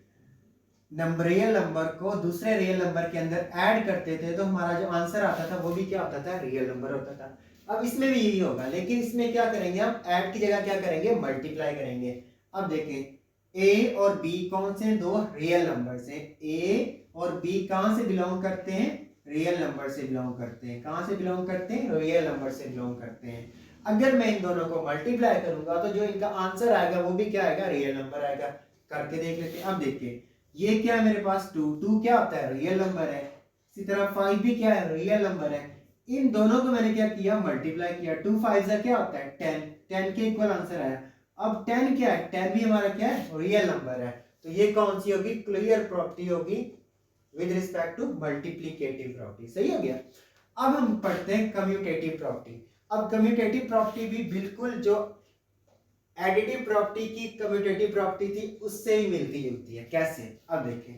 रियल नंबर को दूसरे रियल नंबर के अंदर ऐड करते थे तो हमारा जो आंसर आता था वो भी क्या होता था, रियल नंबर होता था। अब इसमें भी यही होगा, लेकिन इसमें क्या करेंगे, हम ऐड की जगह क्या करेंगे, मल्टीप्लाई करेंगे। अब देखें a और b कौन से दो रियल नंबर से, a और b कहां से बिलोंग करते हैं, रियल नंबर से बिलोंग करते हैं। कहां से बिलोंग करते हैं, रियल नंबर से बिलोंग करते हैं। अगर मैं इन दोनों को मल्टीप्लाई करूंगा तो जो इनका आंसर आएगा वो भी क्या आएगा, रियल नंबर आएगा। करके देख लेते हैं। अब देखिए ये क्या है मेरे पास, 2 क्या होता है, रियल नंबर है। इसी तरह 5 भी क्या है, रियल नंबर है। इन दोनों को मैंने क्या किया, मल्टीप्लाई किया। 2 5 जा क्या होता है, 10। 10 के इक्वल आंसर आया। अब 10 क्या है, 10 भी हमारा क्या है, रियल नंबर है। तो ये कौन सी होगी, क्लियर प्रॉपर्टी होगी with respect to multiplicative property. सही हो गया। अब हम पढ़ते हैं कम्यूटेटिव प्रॉपर्टी। अब कम्यूटेटिव प्रॉपर्टी भी बिल्कुल जो एडिटिव प्रॉपर्टी की कम्यूटेटिव प्रॉपर्टी थी उससे ही मिलती जुलती है। कैसे, अब देखें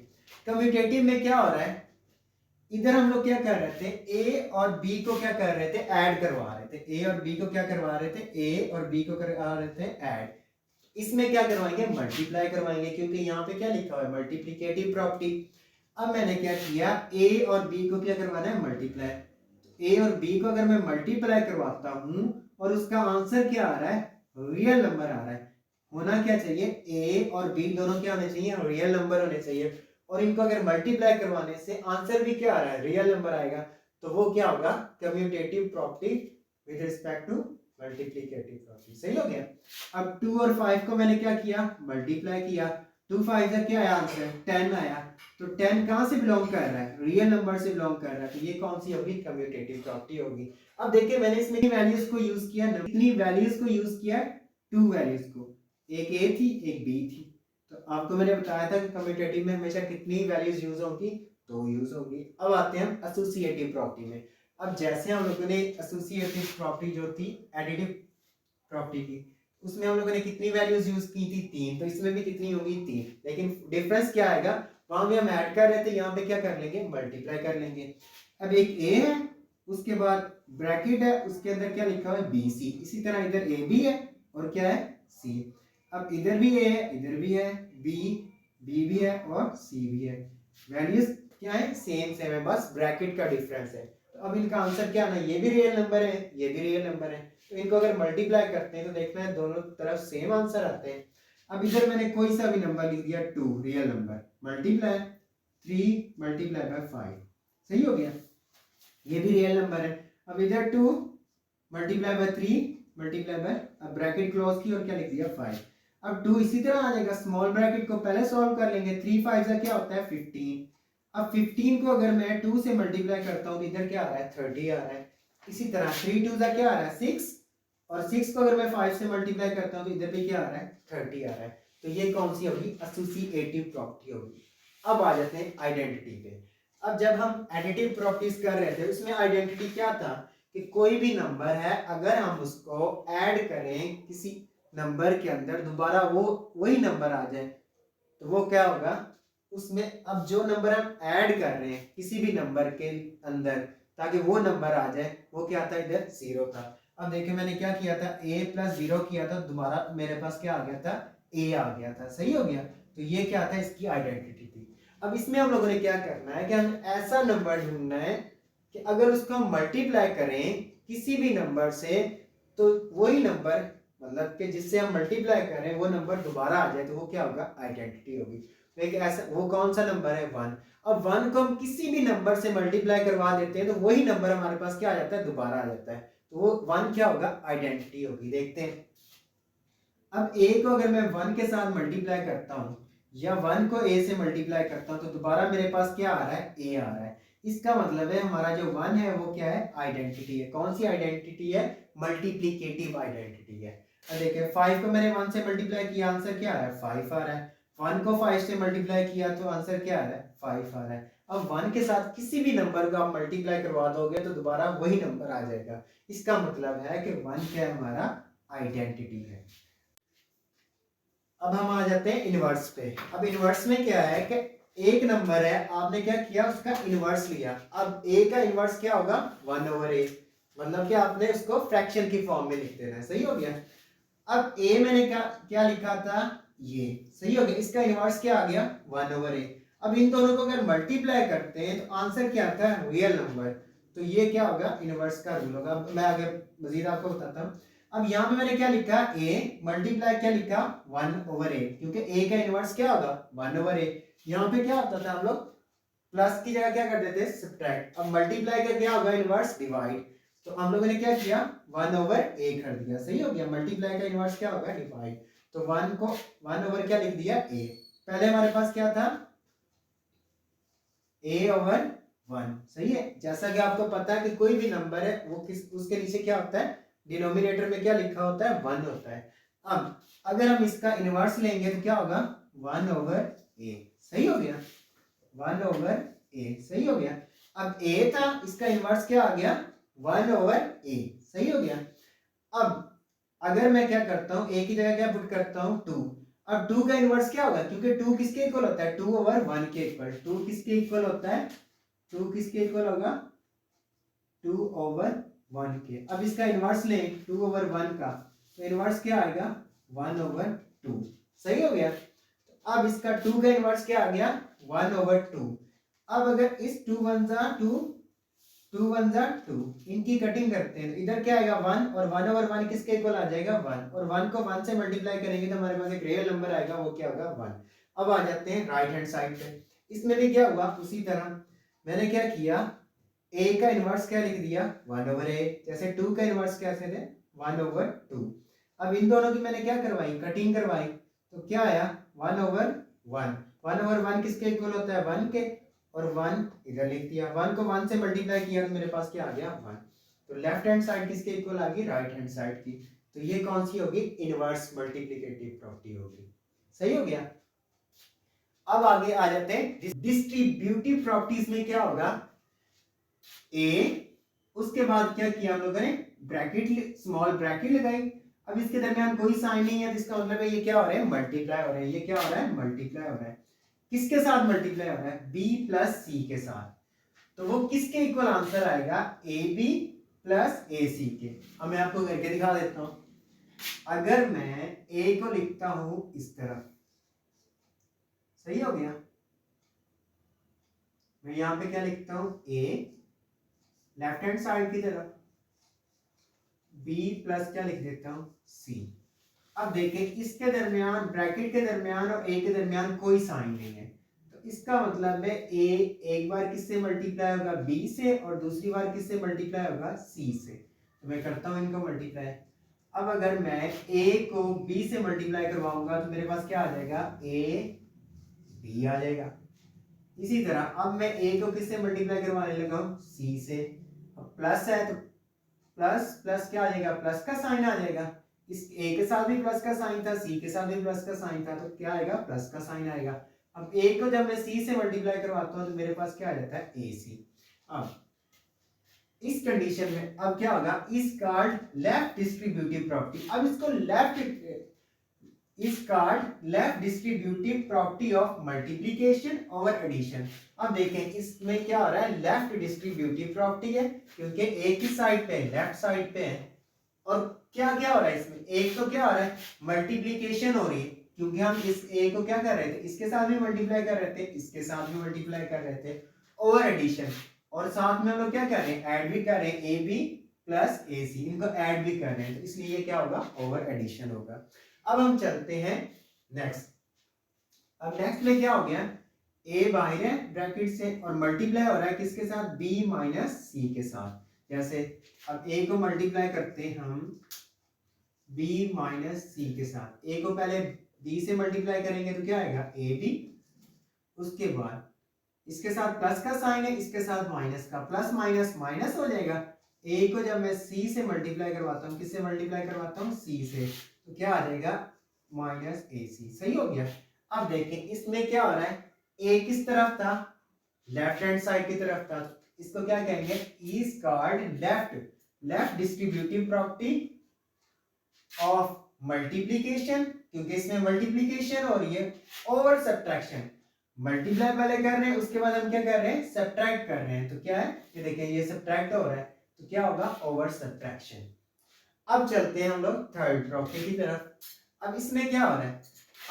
कम्यूटेटिव में क्या हो रहा है, इधर हम लोग क्या कर रहे थे, ए और बी को क्या कर रहे थे, ऐड करवा रहे थे। ए और बी को क्या करवा रहे थे, ए और बी को करवा रहे थे ऐड। इसमें क्या करवाएंगे, मल्टीप्लाई करवाएंगे, क्योंकि यहाँ पे क्या लिखा हुआ है, मल्टीप्लिकेटिव प्रॉपर्टी। अब मैंने क्या किया, ए और बी को क्या करवाना है, मल्टीप्लाई। ए और बी को अगर मैं मल्टीप्लाई करवाता हूं और उसका आंसर क्या आ रहा है, रियल नंबर आ रहा है। होना क्या चाहिए, ए और बी दोनों क्या होने चाहिए, रियल नंबर होने चाहिए। और इनको अगर मल्टीप्लाई करवाने से आंसर भी क्या आ रहा है, रियल नंबर आएगा। तो वो क्या होगा, commutative property with respect to multiplicative property. सही हो गया। अब 2 और 5 को मैंने क्या किया, मल्टीप्लाई किया। 2 5 का क्या आया आंसर, 10 आया। तो 10 कहां से बिलोंग कर रहा है, रियल नंबर से बिलोंग कर रहा है। तो ये कौन सी होगी, कम्यूटेटिव प्रॉपर्टी होगी। अब देखिए मैंने इसमें वैल्यूज को यूज किया, कितनी वैल्यूज को यूज किया, 2 वैल्यूज को। एक ए थी एक बी थी। तो आपको मैंने बताया था कि कम्यूटेटिव में हमेशा कितनी वैल्यूज यूज होगी, 2 यूज होगी। अब आते हैं हम एसोसिएटिव प्रॉपर्टी में। अब जैसे हम लोगों ने एसोसिएटिव प्रॉपर्टी जो थी एडिटिव प्रॉपर्टी की, उसमें हम लोगों ने कितनी वैल्यूज यूज की थी, 3। तो इसमें भी कितनी होगी, 3। लेकिन डिफरेंस क्या आएगा, वहां भी हम ऐड कर रहे थे, यहाँ पे क्या कर लेंगे, मल्टीप्लाई कर लेंगे। अब एक ए है, उसके बाद ब्रैकेट है, उसके अंदर क्या लिखा हुआ है, बी सी। इसी तरह इधर ए भी है और क्या है, सी। अब इधर भी ए है, इधर भी है, बी भी है और सी भी है। वैल्यूज क्या है, सेम सेम है, बस ब्रैकेट का डिफरेंस है। तो अब इनका आंसर क्या आना है, ये भी रियल नंबर है, ये भी रियल नंबर है। तो इनको अगर मल्टीप्लाई करते हैं तो देखना है दोनों तरफ सेम आंसर आते हैं। अब इधर मैंने कोई सा भी नंबर लिख दिया 2, real number, multiply 3 multiply by 5, सही हो गया, ये भी रियल नंबर है। अब इधर 2 मल्टीप्लाई बाय 3 मल्टीप्लाई बाय, अब ब्रैकेट क्लोज की और क्या लिख दिया 5। अब 2 इसी तरह आ जाएगा, स्मॉल ब्रैकेट को पहले सॉल्व कर लेंगे, 3 5 का क्या होता है 15। अब 15 को अगर मैं 2 से मल्टीप्लाई करता हूँ तो इधर क्या आ रहा है 30 आ रहा है। इसी तरह 3 2 का क्या आ रहा है 6, और 6 को अगर मैं 5 से मल्टीप्लाई करता हूँ तो इधर भी क्या आ रहा है 30 आ रहा है। तो ये कौन सी होगी, एसोसिएटिव प्रॉपर्टी होगी। अब आ जाते हैं आइडेंटिटी पे। अब जब हम एडिटिव प्रॉपर्टीज कर रहे थे उसमें आइडेंटिटी क्या था कि कोई भी नंबर है अगर हम उसको ऐड करें किसी नंबर के अंदर दोबारा वो वही नंबर आ जाए तो वो क्या होगा उसमें। अब जो नंबर हम ऐड कर रहे हैं किसी भी नंबर के अंदर ताकि वो नंबर आ जाए, वो क्या था, इधर 0 था। अब देखिए मैंने क्या किया था, a + 0 किया था, दोबारा मेरे पास क्या आ गया था, a आ गया था, सही हो गया। तो ये क्या था, इसकी आइडेंटिटी थी। अब इसमें हम लोगों ने क्या करना है कि हम ऐसा नंबर ढूंढना है कि अगर उसको हम मल्टीप्लाई करें किसी भी नंबर से तो वही नंबर, मतलब कि जिससे हम मल्टीप्लाई करें वो नंबर दोबारा आ जाए, तो वो क्या होगा, आइडेंटिटी होगी। तो एक ऐसा, वो कौन सा नंबर है, 1। अब 1 को हम किसी भी नंबर से मल्टीप्लाई करवा देते हैं तो वही नंबर हमारे पास क्या आ जाता है, दोबारा आ जाता है। तो वो 1 क्या होगा, आइडेंटिटी होगी। देखते हैं, अब a को अगर मैं 1 के साथ मल्टीप्लाई करता हूँ या 1 को a से मल्टीप्लाई करता हूँ तो दोबारा मेरे पास क्या आ रहा है, a आ रहा है। इसका मतलब है हमारा जो 1 है वो क्या है, आइडेंटिटी है। कौन सी आइडेंटिटी है, मल्टीप्लिकेटिव आइडेंटिटी है। अब देखिए 5 को मैंने 1 से मल्टीप्लाई किया, आंसर क्या आ रहा है, 5 आ रहा है। 1 को 5 से मल्टीप्लाई किया तो आंसर क्या आ रहा है, 5 आ रहा है। अब 1 के साथ किसी भी नंबर को आप मल्टीप्लाई करवा दोगे तो दोबारा वही नंबर आ जाएगा। इसका मतलब है कि 1 क्या है, हमारा आइडेंटिटी है। अब हम आ जाते हैं इनवर्स पे। अब इनवर्स में क्या है कि एक नंबर है, आपने क्या किया, उसका इनवर्स लिया। अब a का इनवर्स क्या होगा, 1/a, मतलब कि आपने उसको फ्रैक्शन की फॉर्म में लिख देना है, सही हो गया। अब a मैंने क्या क्या लिखा था, ये, सही हो गया। इसका इनवर्स क्या आ गया, 1/a। अब इन दोनों को अगर मल्टीप्लाई करते हैं तो आंसर क्या आता है, रियल नंबर। तो ये क्या होगा, इनवर्स का रूल होगा। मैं आगे मजीद आपको बताता हूँ। अब यहाँ पे मैंने क्या लिखा, a मल्टीप्लाई क्या लिखा, 1/a, क्योंकि a का इनवर्स क्या होगा, 1/a। यहाँ पे क्या होता था, हम लोग प्लस की जगह क्या कर देते, सब्ट्रैक्ट। अब मल्टीप्लाई का क्या होगा, इनवर्स डिवाइड। तो हम लोगों ने क्या किया, 1/a कर दिया, सही हो गया। मल्टीप्लाई का इनवर्स क्या होगा, डिवाइड। तो 1 को 1 क्या लिख दिया, a। पहले हमारे पास क्या था, a/1, सही है। जैसा कि आपको पता है कि कोई भी नंबर है वो किस, उसके नीचे क्या होता है, डिनोमिनेटर में क्या लिखा होता है, 1 होता है। अब अगर हम इसका इनवर्स लेंगे तो क्या होगा, 1/a, सही हो गया, 1/a, सही हो गया। अब a था, इसका इनवर्स क्या आ गया, 1/a, सही हो गया। अब अगर मैं क्या करता हूं, a की जगह क्या पुट करता हूं, 2। अब 2 का इनवर्स क्या होगा, क्योंकि 2 किसके इक्वल होता है, 2/1 के इक्वल। 2 किसके इक्वल होता है, 2 किसके इक्वल होगा, 2/1 के। अब इसका इनवर्स लें 2/1 का, तो इनवर्स क्या आएगा, 1/2, सही हो गया। अब इसका 2 का इनवर्स क्या आ गया, 1/2। अब अगर इस 2 1 जा 2, 2 1 जा 2, इनकी कटिंग करते हैं तो इधर क्या आएगा, 1, और 1/1 किसके इक्वल आ जाएगा, 1, और 1 को 1 से मल्टीप्लाई करेंगे तो हमारे पास एक रियल नंबर आएगा, वो क्या होगा, 1। अब आ जाते हैं राइट हैंड साइड पे। इसमें भी क्या हुआ, उसी तरह मैंने क्या किया, a का इनवर्स क्या लिख दिया, 1/a, जैसे 2 का इनवर्स कैसे थे, 1/2। अब इन दोनों की मैंने क्या करवाई, कटिंग करवाई, तो क्या आया, 1/1। 1/1 किसके इक्वल होता है, 1 के, और 1 इधर लिख दिया। 1 को 1 से मल्टीप्लाई किया तो मेरे पास क्या आ गया, 1। तो लेफ्ट हैंड साइड किसके इक्वल आ गई, राइट हैंड साइड की। तो ये कौन सी होगी, इनवर्स मल्टीप्लिकेटिव प्रॉपर्टी होगी, सही हो गया। अब आगे आ जाते हैं डिस्ट्रीब्यूटिव प्रॉपर्टीज में क्या होगा, a, उसके बाद क्या किया हम लोगों ने, ब्रैकेट, स्मॉल ब्रैकेट लगाई। अब इसके दरमियान कोई साइन नहीं है, जिसका मतलब है ये क्या हो रहा है, मल्टीप्लाई हो रहा है, ये क्या हो रहा है, मल्टीप्लाई हो रहा है। किसके साथ मल्टीप्लाई हो रहा है, बी प्लस सी के साथ, तो वो किसके इक्वल आंसर आएगा, ए बी प्लस ए सी के। अब मैं आपको करके दिखा देता हूं। अगर मैं ए को लिखता हूं इस तरफ, सही हो गया, मैं यहां पे क्या लिखता हूं, ए लेफ्ट हैंड साइड की तरफ, बी प्लस क्या लिख देता हूं, सी। अब देखें इसके दरमियान, ब्रैकेट के दरमियान और ए के दरमियान कोई साइन नहीं है, तो इसका मतलब है ए एक बार किससे मल्टीप्लाई होगा, बी से, और दूसरी बार किससे मल्टीप्लाई होगा, सी से। तो मैं करता हूं इनको मल्टीप्लाई। अब अगर मैं ए को बी से मल्टीप्लाई करवाऊंगा तो मेरे पास क्या आ जाएगा, ए बी आ जाएगा। इसी तरह अब मैं ए को किससे मल्टीप्लाई करवाने लगा हूं, सी से। अब प्लस है तो प्लस प्लस क्या आ जाएगा, प्लस का साइन आ जाएगा। इस ए के साथ भी प्लस का साइन था, सी के साथ भी प्लस का साइन था, तो क्या आएगा, प्लस का साइन आएगा। अब ए को जब मैं सी से मल्टीप्लाई करवाता हूं तो मेरे पास क्या आ जाता है, ए सी। अब इस कंडीशन में अब क्या होगा, is called left distributive property. अब इसको is called left distributive property of multiplication over addition. अब देखें इसमें क्या हो रहा है, लेफ्ट डिस्ट्रीब्यूटिव प्रॉपर्टी है क्योंकि ए की साइड पे, लेफ्ट साइड पे है। और क्या क्या हो रहा है इसमें, एक तो क्या हो रहा है, मल्टीप्लिकेशन हो रही है क्योंकि हम इस ए को क्या कर रहे थे, इसके साथ भी मल्टीप्लाई कर रहे थे, इसके साथ भी मल्टीप्लाई कर रहे थे, ओवर एडिशन। और साथ में हम लोग क्या कर रहे हैं, ऐड भी कर रहे हैं, ए बी प्लस ए सी, इनको ऐड भी कर रहे हैं, तो इसलिए ये क्या होगा, ओवर एडिशन होगा। अब हम चलते हैं नेक्स्ट। अब नेक्स्ट में क्या हो गया, ए बाहर है ब्रैकेट से और मल्टीप्लाई हो रहा है किसके साथ, बी माइनस सी के साथ। जैसे अब ए को मल्टीप्लाई करते हैं हम बी माइनस सी के साथ, ए को पहले बी से मल्टीप्लाई करेंगे तो क्या आएगा, ए बी। उसके बाद इसके साथ प्लस का साइन है, इसके साथ माइनस का, प्लस माइनस माइनस हो जाएगा। ए को जब मैं सी से मल्टीप्लाई करवाता हूँ, किससे मल्टीप्लाई करवाता हूँ, सी से, तो क्या आ जाएगा, माइनस ए सी। सही हो गया। अब देखें इसमें क्या हो रहा है, ए किस तरफ था, लेफ्ट हैंड साइड की तरफ था, इसको क्या कहेंगे, is called left distributive property of multiplication, क्योंकि इसमें मल्टीप्लिकेशन हो रही है, ओवर सब्ट्रैक्शन। मल्टीप्लाई पहले कर रहे हैं, उसके बाद हम क्या कर रहे हैं, सब्ट्रैक्ट कर रहे हैं, तो क्या है, ये देखिए ये सब्ट्रैक्ट हो रहा है, तो क्या होगा, ओवर सब्ट्रैक्शन। अब चलते हैं हम लोग थर्ड प्रॉपर्टी की तरफ। अब इसमें क्या हो रहा है,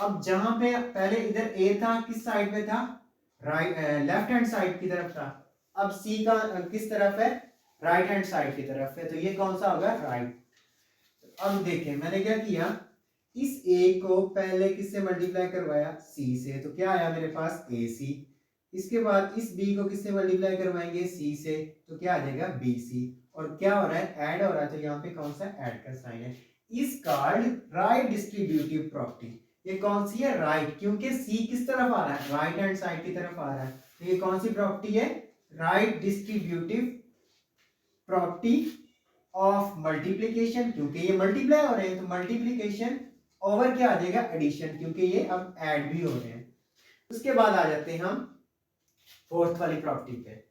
अब जहां पे पहले इधर ए था, किस साइड पे था, राइट लेफ्ट हैंड साइड की तरफ था, अब सी का किस तरफ है, राइट हैंड साइड की तरफ है, तो ये कौन सा होगा, राइट। अब देखें मैंने क्या किया, इस ए को पहले किससे मल्टीप्लाई करवाया, सी से, तो क्या आया मेरे पास, ए सी। इसके बाद इस बी को किससे मल्टीप्लाई करवाएंगे, सी से, तो क्या आ जाएगा, बी सी। और क्या हो रहा है, ऐड हो रहा है, तो यहाँ पे कौन सा ऐड का साइन है। Is called right distributive property. ये कौन सी है, राइट, क्योंकि सी किस तरफ आ रहा है, राइट हैंड साइड की तरफ आ रहा है, तो ये कौन सी प्रॉपर्टी है, right distributive property of multiplication, क्योंकि ये मल्टीप्लाई हो रहे हैं तो मल्टीप्लिकेशन ओवर क्या आ जाएगा, एडिशन, क्योंकि ये अब ऐड भी हो रहे हैं। उसके बाद आ जाते हैं हम फोर्थ वाली प्रॉपर्टी पे।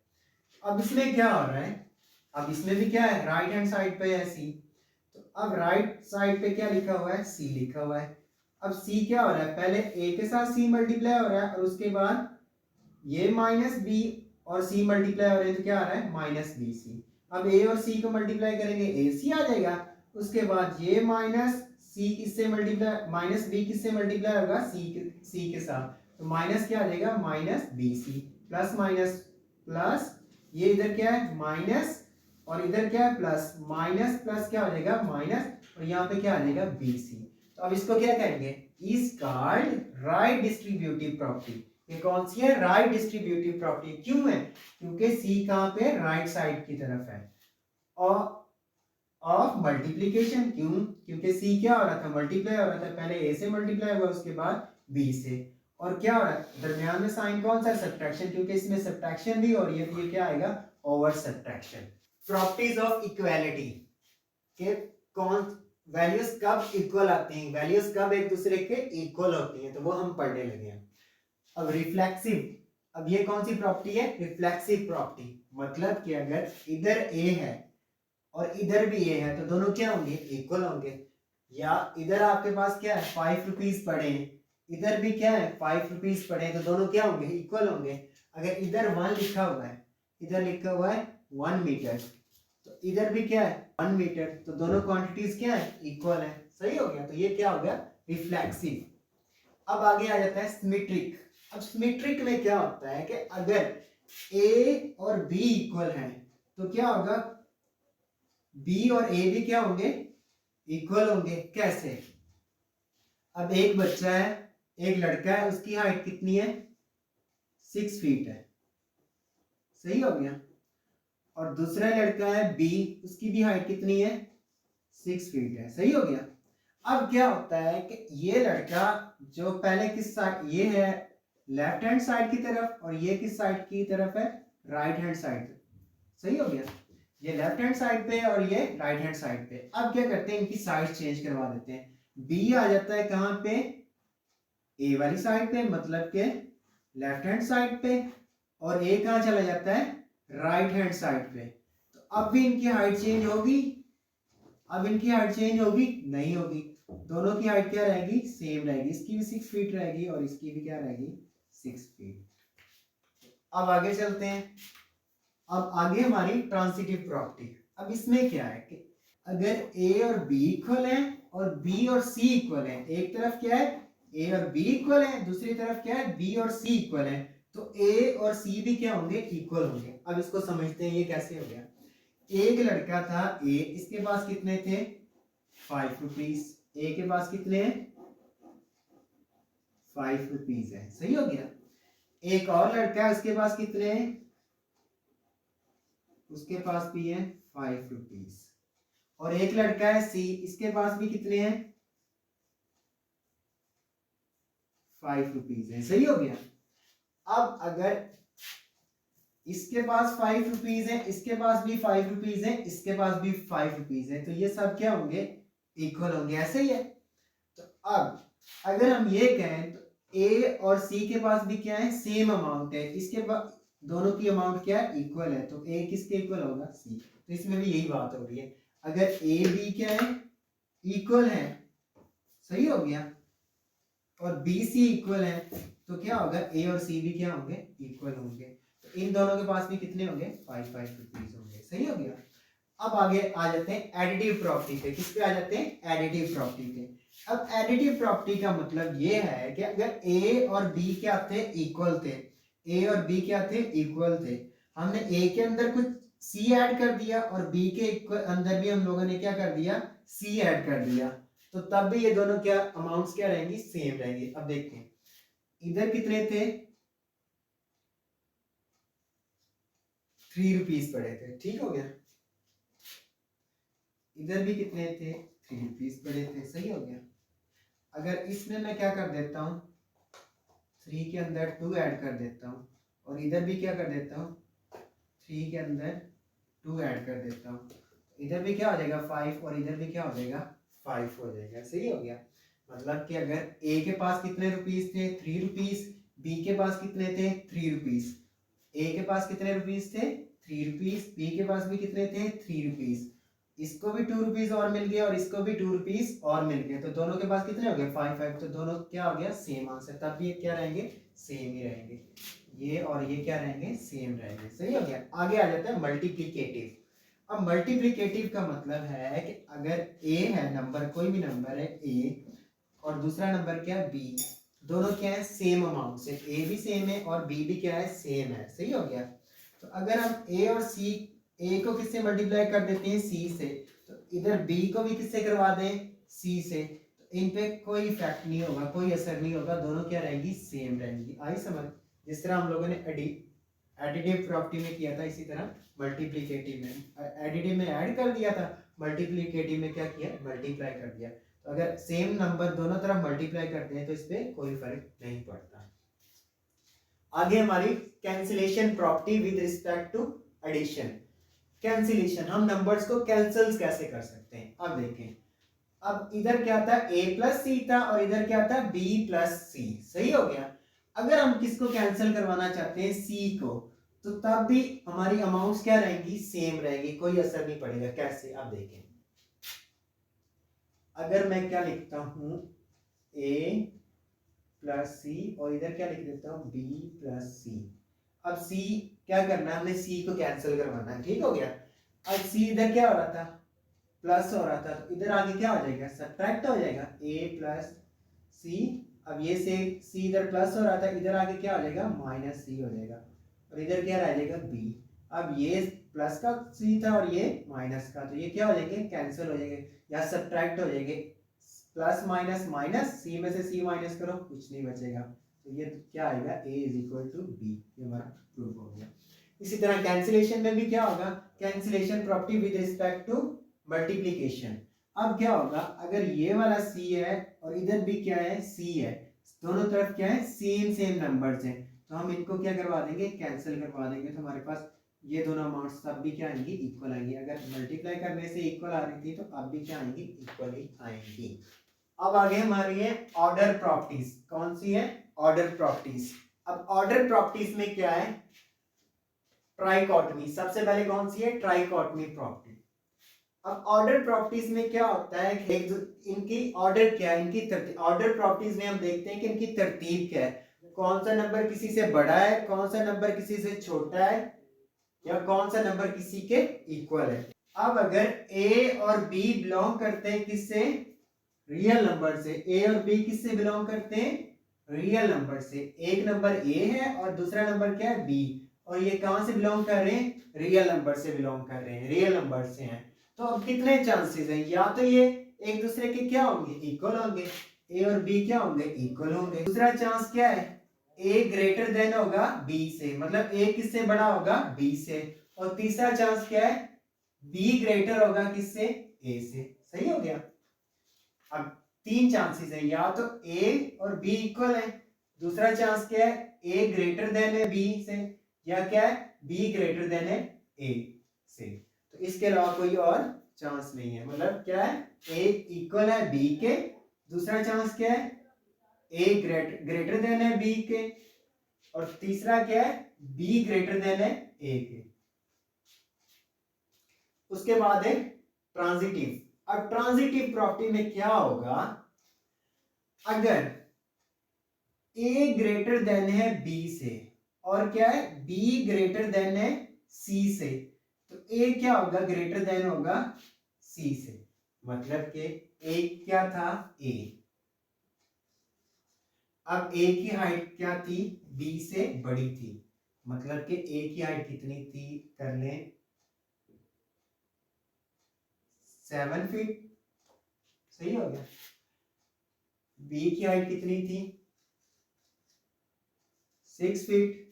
अब इसमें क्या हो रहा है, अब इसमें भी क्या है, राइट हैंड साइड पे है सी, तो अब राइट साइड पे क्या लिखा हुआ है, सी लिखा हुआ है। अब सी क्या हो रहा है, पहले ए के साथ सी मल्टीप्लाई हो रहा है और उसके बाद ये माइनस बी और सी मल्टीप्लाई हो रहे हैं, तो क्या आ रहा है, माइनस बी सी। अब ए और सी को मल्टीप्लाई करेंगे, ए सी आ जाएगा। उसके बाद ये माइनस सी किससे मल्टीप्लाई, माइनस बी किससे मल्टीप्लाई होगा, सी के साथ, तो माइनस क्या आ जाएगा, minus B C, plus minus plus, ये इधर क्या है, माइनस, और इधर क्या है, प्लस, माइनस प्लस क्या हो जाएगा, माइनस, और यहाँ पे क्या आ जाएगा, बी सी। तो अब इसको क्या कहेंगे, is called right distributive property. ये कौन सी है, राइट डिस्ट्रीब्यूटिव प्रॉपर्टी। क्यों है, क्योंकि सी कहां पे, राइट साइड की तरफ है, और ऑफ मल्टीप्लिकेशन, क्यों, क्योंकि सी क्या हो रहा था, मल्टीप्लाई हो रहा था, पहले ए से मल्टीप्लाई हुआ उसके बाद बी से, और क्या हो रहा है दरमियान में साइन कौन सा, सब्ट्रैक्शन, क्योंकि इसमें सब्ट्रैक्शन भी हो रही है, तो ये क्या आएगा, over subtraction. Properties of equality के कौन, वैल्यूज कब इक्वल आती हैं, वैल्यूज कब एक दूसरे के इक्वल होती हैं, तो वो हम पढ़ने लगे हैं। अब रिफ्लेक्सिव, अब ये कौन सी प्रॉपर्टी है, रिफ्लेक्सिव प्रॉपर्टी, मतलब कि अगर इधर ए है और इधर भी ए है तो दोनों क्या होंगे, इक्वल होंगे। या इधर आपके पास क्या है, 5 रुपीज पड़े हैं, इधर भी क्या है 5 रुपीज पड़े तो दोनों क्या होंगे, इक्वल होंगे। अगर इधर 1 लिखा हुआ है, इधर लिखा हुआ है 1 मीटर, तो इधर भी क्या है 1 मीटर, तो दोनों क्वांटिटीज क्या है, इक्वल है। सही हो गया। तो ये क्या हो गया, रिफ्लेक्सिव। अब आगे आ जाता है सिमेट्रिक। अब सिमेट्रिक में क्या होता है कि अगर ए और बी इक्वल हैं तो क्या होगा, बी और ए भी क्या होंगे, इक्वल होंगे। कैसे, अब एक बच्चा है, एक लड़का है, उसकी हाइट कितनी है, 6 फीट है। सही हो गया। और दूसरा लड़का है बी, उसकी भी हाइट कितनी है, 6 फीट है। सही हो गया। अब क्या होता है कि ये लड़का जो पहले किस साइड, ये है लेफ्ट हैंड साइड की तरफ और ये किस साइड की तरफ है, राइट हैंड साइड। सही हो गया। ये लेफ्ट हैंड साइड पे और ये राइट हैंड साइड पे। अब क्या करते हैं, इनकी साइड चेंज करवा देते हैं। बी आ जाता है कहां पे, ए वाली साइड पे, मतलब के लेफ्ट हैंड साइड पे, और ए कहां चला जाता है, राइट हैंड साइड पे। तो अब भी इनकी हाइट चेंज होगी, अब इनकी हाइट चेंज होगी, नहीं होगी। दोनों की हाइट क्या रहेगी, सेम रहेगी। इसकी भी 6 फीट रहेगी और इसकी भी क्या रहेगी, 6 फीट। अब आगे चलते हैं। अब आगे हमारी ट्रांसिटिव प्रॉपर्टी। अब इसमें क्या है कि अगर ए और बी इक्वल है और बी और सी इक्वल है, एक तरफ क्या है ए और बी इक्वल है, दूसरी तरफ क्या है बी और सी इक्वल है, तो ए और सी भी क्या होंगे, इक्वल होंगे। अब इसको समझते हैं ये कैसे हो गया। एक लड़का था ए, इसके पास कितने थे 5 रुपीज, ए के पास कितने हैं 5 रुपीज है। सही हो गया। एक और लड़का है, उसके पास कितने हैं, उसके पास भी है 5 रुपीज। और एक लड़का है सी, इसके पास भी कितने हैं 5 रुपीज है। सही हो गया। अब अगर इसके पास 5 रुपीज है, इसके पास भी 5 रुपीज है, इसके पास भी 5 रुपीज है, तो ये सब क्या होंगे, इक्वल होंगे। ऐसे ही है। तो अब अगर हम ये कहें तो ए और सी के पास भी क्या है, सेम अमाउंट है, इसके पास दोनों की अमाउंट क्या है, इक्वल है, तो ए किसके इक्वल होगा, सी। तो इसमें भी यही बात हो रही है। अगर ए बी क्या है, इक्वल है, सही हो गया, और बी सी इक्वल है, तो क्या होगा, ए और सी भी क्या होंगे, इक्वल होंगे। तो इन दोनों के पास भी कितने होंगे, 5 रुपीज होंगे। सही हो गया। अब आगे आ जाते हैं एडिटिव प्रॉपर्टी पे। किस पे आ जाते हैं, एडिटिव प्रॉपर्टी पे। अब एडिटिव प्रॉपर्टी का मतलब ये है कि अगर ए और बी क्या थे, इक्वल थे, ए और बी क्या थे, इक्वल थे, हमने ए के अंदर कुछ सी ऐड कर दिया और बी के अंदर भी हम लोगों ने क्या कर दिया, सी ऐड कर दिया, तो तब भी ये दोनों क्या अमाउंट्स क्या रहेंगी, सेम रहेंगी। अब देखते हैं इधर कितने थे, 3 रुपीज पड़े थे। ठीक हो गया। इधर भी कितने थे, 3 रुपीज पड़े थे। सही हो गया। अगर इसमें मैं क्या कर देता हूँ, 3 के अंदर 2 ऐड कर देता हूँ और इधर भी क्या कर देता हूँ, 3 के अंदर 2 ऐड कर देता हूँ, इधर भी क्या हो जाएगा 5 और इधर भी क्या हो जाएगा 5 हो जाएगा। सही हो गया। मतलब कि अगर ए के पास कितने रुपीस थे, 3 रुपीस, बी के पास कितने थे, 3 रुपीस, ए के पास कितने रुपीस थे, 3 रुपीस, बी के पास भी कितने थे, 3 रुपीस, इसको भी 2 रुपीस और मिल गया और इसको भी 2 रुपीस और मिल गए, तो दोनों के पास कितने हो गए, 5 तो दोनों क्या हो गया, सेम आंसर। तब भी ये क्या रहेंगे, सेम ही रहेंगे, ये और ये क्या रहेंगे, सेम रहेंगे। सही हो गया। आगे आ जाता है मल्टीप्लिकेटिव। अब मल्टीप्लिकेटिव का मतलब है कि अगर ए है नंबर, कोई भी नंबर है ए और दूसरा नंबर क्या है बी, दोनों क्या है, सेम अमाउंट से, ए भी सेम है और बी भी क्या है, सेम है। सही हो गया। तो अगर हम ए और सी, ए को किससे मल्टीप्लाई कर देते हैं, सी से, तो इधर बी को भी किससे करवा दें, सी से, तो इन पे कोई इफेक्ट नहीं होगा, कोई असर नहीं होगा, दोनों क्या रहेंगी, सेम रहेंगी। आई समझ। जिस तरह हम लोगों ने एडिटिव प्रॉपर्टी में किया था, इसी तरह मल्टीप्लिकेटिव में, एडिटिव में ऐड कर दिया था, मल्टीप्लिकेटिव में क्या किया, मल्टीप्लाई कर दिया। तो अगर सेम नंबर दोनों तरफ मल्टीप्लाई करते हैं तो इस पे कोई फर्क नहीं पड़ता। आगे हमारी cancellation property with respect to addition. Cancellation, हम नंबर्स को कैंसिल कैसे कर सकते हैं। अब देखें, अब इधर क्या था, a प्लस सी था और इधर क्या था, b प्लस सी। सही हो गया। अगर हम किसको कैंसिल करवाना चाहते हैं, c को, तो तब भी हमारी अमाउंट्स क्या रहेंगी, सेम रहेगी, कोई असर नहीं पड़ेगा। कैसे, अब देखें, अगर मैं क्या लिखता हूं, a प्लस सी, और इधर क्या लिख देता हूँ बी प्लस सी। अब सी क्या करना है, हमने सी को कैंसिल करवाना है, ठीक हो गया। अब सी इधर क्या हो रहा था, प्लस हो रहा था, तो इधर आगे क्या हो जाएगा, सब्ट्रैक्ट हो जाएगा, ए प्लस सी। अब ये से सी इधर प्लस हो रहा था, इधर आगे क्या हो जाएगा, माइनस सी हो जाएगा, और इधर क्या रह जाएगा बी। अब ये प्लस का सी था और ये माइनस का, तो ये क्या हो जाएंगे, कैंसिल हो जाएंगे या सब्ट्रैक्ट हो जाएंगे। प्लस माइनस माइनस, सी में से सी माइनस करो, कुछ नहीं बचेगा, तो ये क्या आएगा, a is equal to B. ये हमारा प्रूफ हो गया। इसी तरह कैंसिलेशन में भी क्या होगा, cancellation property with respect to multiplication. अब क्या होगा, अगर ये वाला c है और इधर भी क्या है, c है, दोनों तरफ क्या है, सेम सेम नंबर्स हैं, तो हम इनको क्या करवा देंगे, कैंसिल करवा देंगे, तो हमारे पास ये दोनों अमाउंट्स तब भी क्या आएंगी, इक्वल आएंगी। अगर मल्टीप्लाई करने से इक्वल आ रही थी तो अब भी क्या आएंगी, इक्वल ही आएंगी। अब आगे हमारी है ऑर्डर प्रॉपर्टीज। कौन सी है, ऑर्डर प्रॉपर्टीज। अब ऑर्डर प्रॉपर्टीज में क्या है, ट्राइकोटमी। सबसे पहले कौन सी है, ट्राइकोटमी प्रॉपर्टी। अब ऑर्डर प्रॉपर्टीज में क्या होता है, इनकी ऑर्डर क्या है, इनकी तरतीब। ऑर्डर प्रॉपर्टीज में हम देखते हैं कि इनकी तरतीब क्या है, कौन सा नंबर किसी से बड़ा है, कौन सा नंबर किसी से छोटा है, या कौन सा नंबर किसी के इक्वल है। अब अगर ए और बी बिलोंग करते हैं किससे, रियल नंबर से, ए और बी किससे बिलोंग करते हैं, रियल नंबर से। एक नंबर ए है और दूसरा नंबर क्या है, बी, और ये कहां से बिलोंग कर रहे हैं, रियल नंबर से बिलोंग कर रहे हैं, रियल नंबर से हैं। तो अब कितने चांसेस हैं, या तो ये एक दूसरे के क्या होंगे, इक्वल होंगे, ए और बी क्या होंगे, इक्वल होंगे। दूसरा चांस क्या है, ए ग्रेटर देन होगा बी से, मतलब ए किससे बड़ा होगा, बी से। और तीसरा चांस क्या है, बी ग्रेटर होगा किससे, ए से। सही हो गया। अब तीन चांसेस है, या तो ए और बी इक्वल है, दूसरा चांस क्या है, ए ग्रेटर देन है बी से, या क्या है, बी ग्रेटर देन है ए से। तो इसके अलावा कोई और चांस नहीं है। मतलब क्या है, ए इक्वल है बी के, दूसरा चांस क्या है, ए ग्रेटर देन है बी के, और तीसरा क्या है, बी ग्रेटर देन है ए के। उसके बाद है ट्रांजिटिव। अब ट्रांजिटिव प्रॉपर्टी में क्या होगा, अगर ए ग्रेटर देन है बी से और क्या है, बी ग्रेटर देन है सी से, तो ए क्या होगा, ग्रेटर देन होगा सी से। मतलब कि ए क्या था, ए। अब ए की हाइट क्या थी, बी से बड़ी थी, मतलब कि ए की हाइट कितनी थी, कर लें 7 फीट। सही हो गया। बी की हाइट कितनी थी, 6 फीट।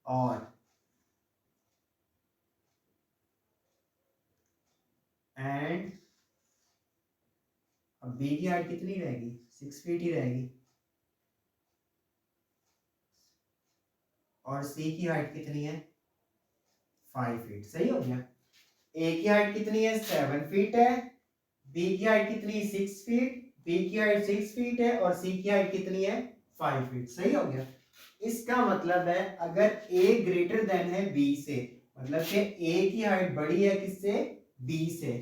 और एंड अब बी की हाइट कितनी रहेगी, 6 फीट ही रहेगी। और सी की हाइट कितनी है, 5 फीट। सही हो गया। ए की हाइट कितनी है, 7 फीट है, बी की हाइट कितनी, 6 फीट, बी की हाइट 6 फीट है, और सी की हाइट कितनी है, 5 फीट। सही हो गया। इसका मतलब है अगर ए ग्रेटर देन है बी से, मतलब कि ए की हाइट बड़ी है किससे, बी से,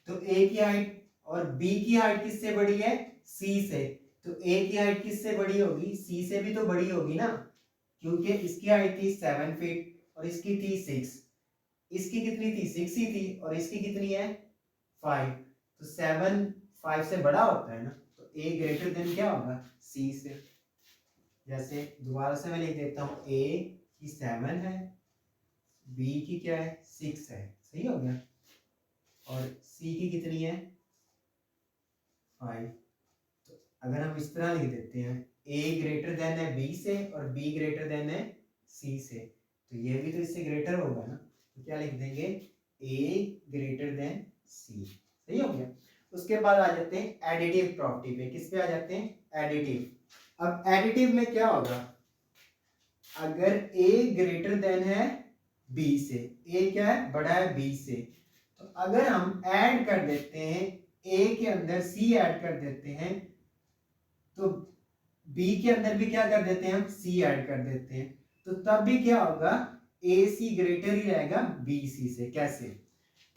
तो ए की हाइट और बी की हाइट किससे बड़ी है, सी से, तो ए की हाइट किससे बड़ी होगी, सी से भी तो बड़ी होगी ना, क्योंकि इसकी हाइट थी 7 फीट और इसकी थी 6। इसकी कितनी थी, 6 ही थी, और इसकी कितनी है, 5। तो 7 5 से बड़ा होता है ना, तो ए ग्रेटर देन क्या होगा, सी से। जैसे दोबारा से मैं लिख देता हूँ, ए की 7 है, बी की क्या है, 6 है। सही हो गया। और सी की कितनी है, 5। तो अगर हम इस तरह लिख देते हैं, ए ग्रेटर देन है बी से और बी ग्रेटर देन है सी से, तो ये भी तो इससे ग्रेटर होगा ना, तो क्या लिख देंगे, ए ग्रेटर देन सी। सही हो गया। उसके बाद आ जाते हैं एडिटिव प्रॉपर्टी पे। किस पे आ जाते हैं, एडिटिव। अब एडिटिव में क्या होगा, अगर a ग्रेटर देन है b से, a क्या है, बड़ा है b से, तो अगर हम ऐड कर देते हैं, a के अंदर c ऐड कर देते हैं, तो b के अंदर भी क्या कर देते हैं, हम c ऐड कर देते हैं, तो तब भी क्या होगा, ac ग्रेटर ही रहेगा bc से। कैसे,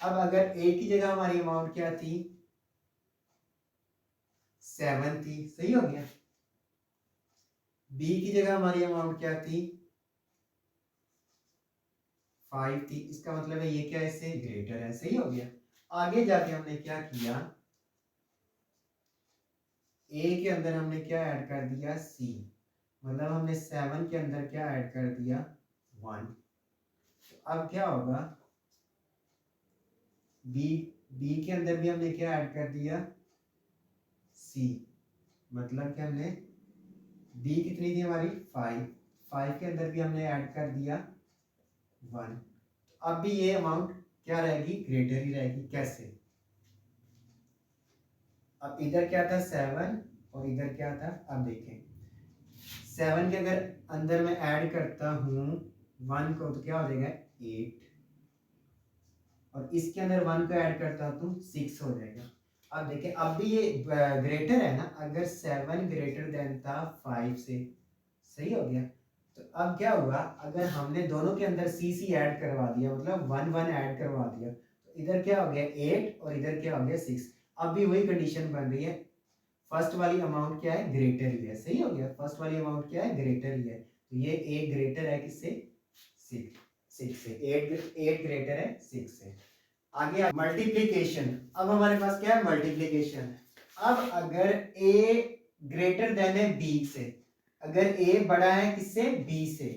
अब अगर a की जगह हमारी अमाउंट क्या थी, 7 थी। सही हो गया। बी की जगह हमारी अमाउंट क्या थी, 5 थी, इसका मतलब है ये क्या इससे ग्रेटर है, सही हो गया। आगे जाके हमने क्या किया, ए के अंदर हमने क्या ऐड कर दिया, सी, मतलब हमने 7 के अंदर क्या ऐड कर दिया, 1। अब क्या होगा, बी बी के अंदर भी हमने क्या ऐड कर दिया, सी, मतलब कि हमने बी कितनी थी हमारी 5, 5 के अंदर भी हमने ऐड कर दिया 1। अब भी ये अमाउंट क्या रहेगी, ग्रेटर ही रहेगी। कैसे, अब इधर क्या था 7 और इधर क्या था, अब देखें 7 के अगर अंदर मैं ऐड करता हूँ 1 को तो क्या हो जाएगा 8, और इसके अंदर 1 को ऐड करता हूँ तो 6 हो जाएगा। अब देखें अब भी ये ग्रेटर है ना, अगर 7 ग्रेटर देन था 5 से, सही हो गया। तो अब क्या हुआ, अगर हमने दोनों के अंदर सी सी ऐड करवा दिया, मतलब 1 1 ऐड करवा दिया, तो इधर क्या हो गया 8 और इधर क्या हो गया 6। अब भी वही कंडीशन बन रही है, फर्स्ट वाली अमाउंट क्या है, ग्रेटर ही है, सही हो गया। फर्स्ट वाली अमाउंट क्या है, ग्रेटर ही है, तो ये 8 ग्रेटर है किससे, 6 से। 8 ग्रेटर है 6 से। आगे मल्टीप्लीकेशन, अब हमारे पास क्या है मल्टीप्लीकेशन। अब अगर a ग्रेटर देन है b से, अगर a बड़ा है किससे, b से,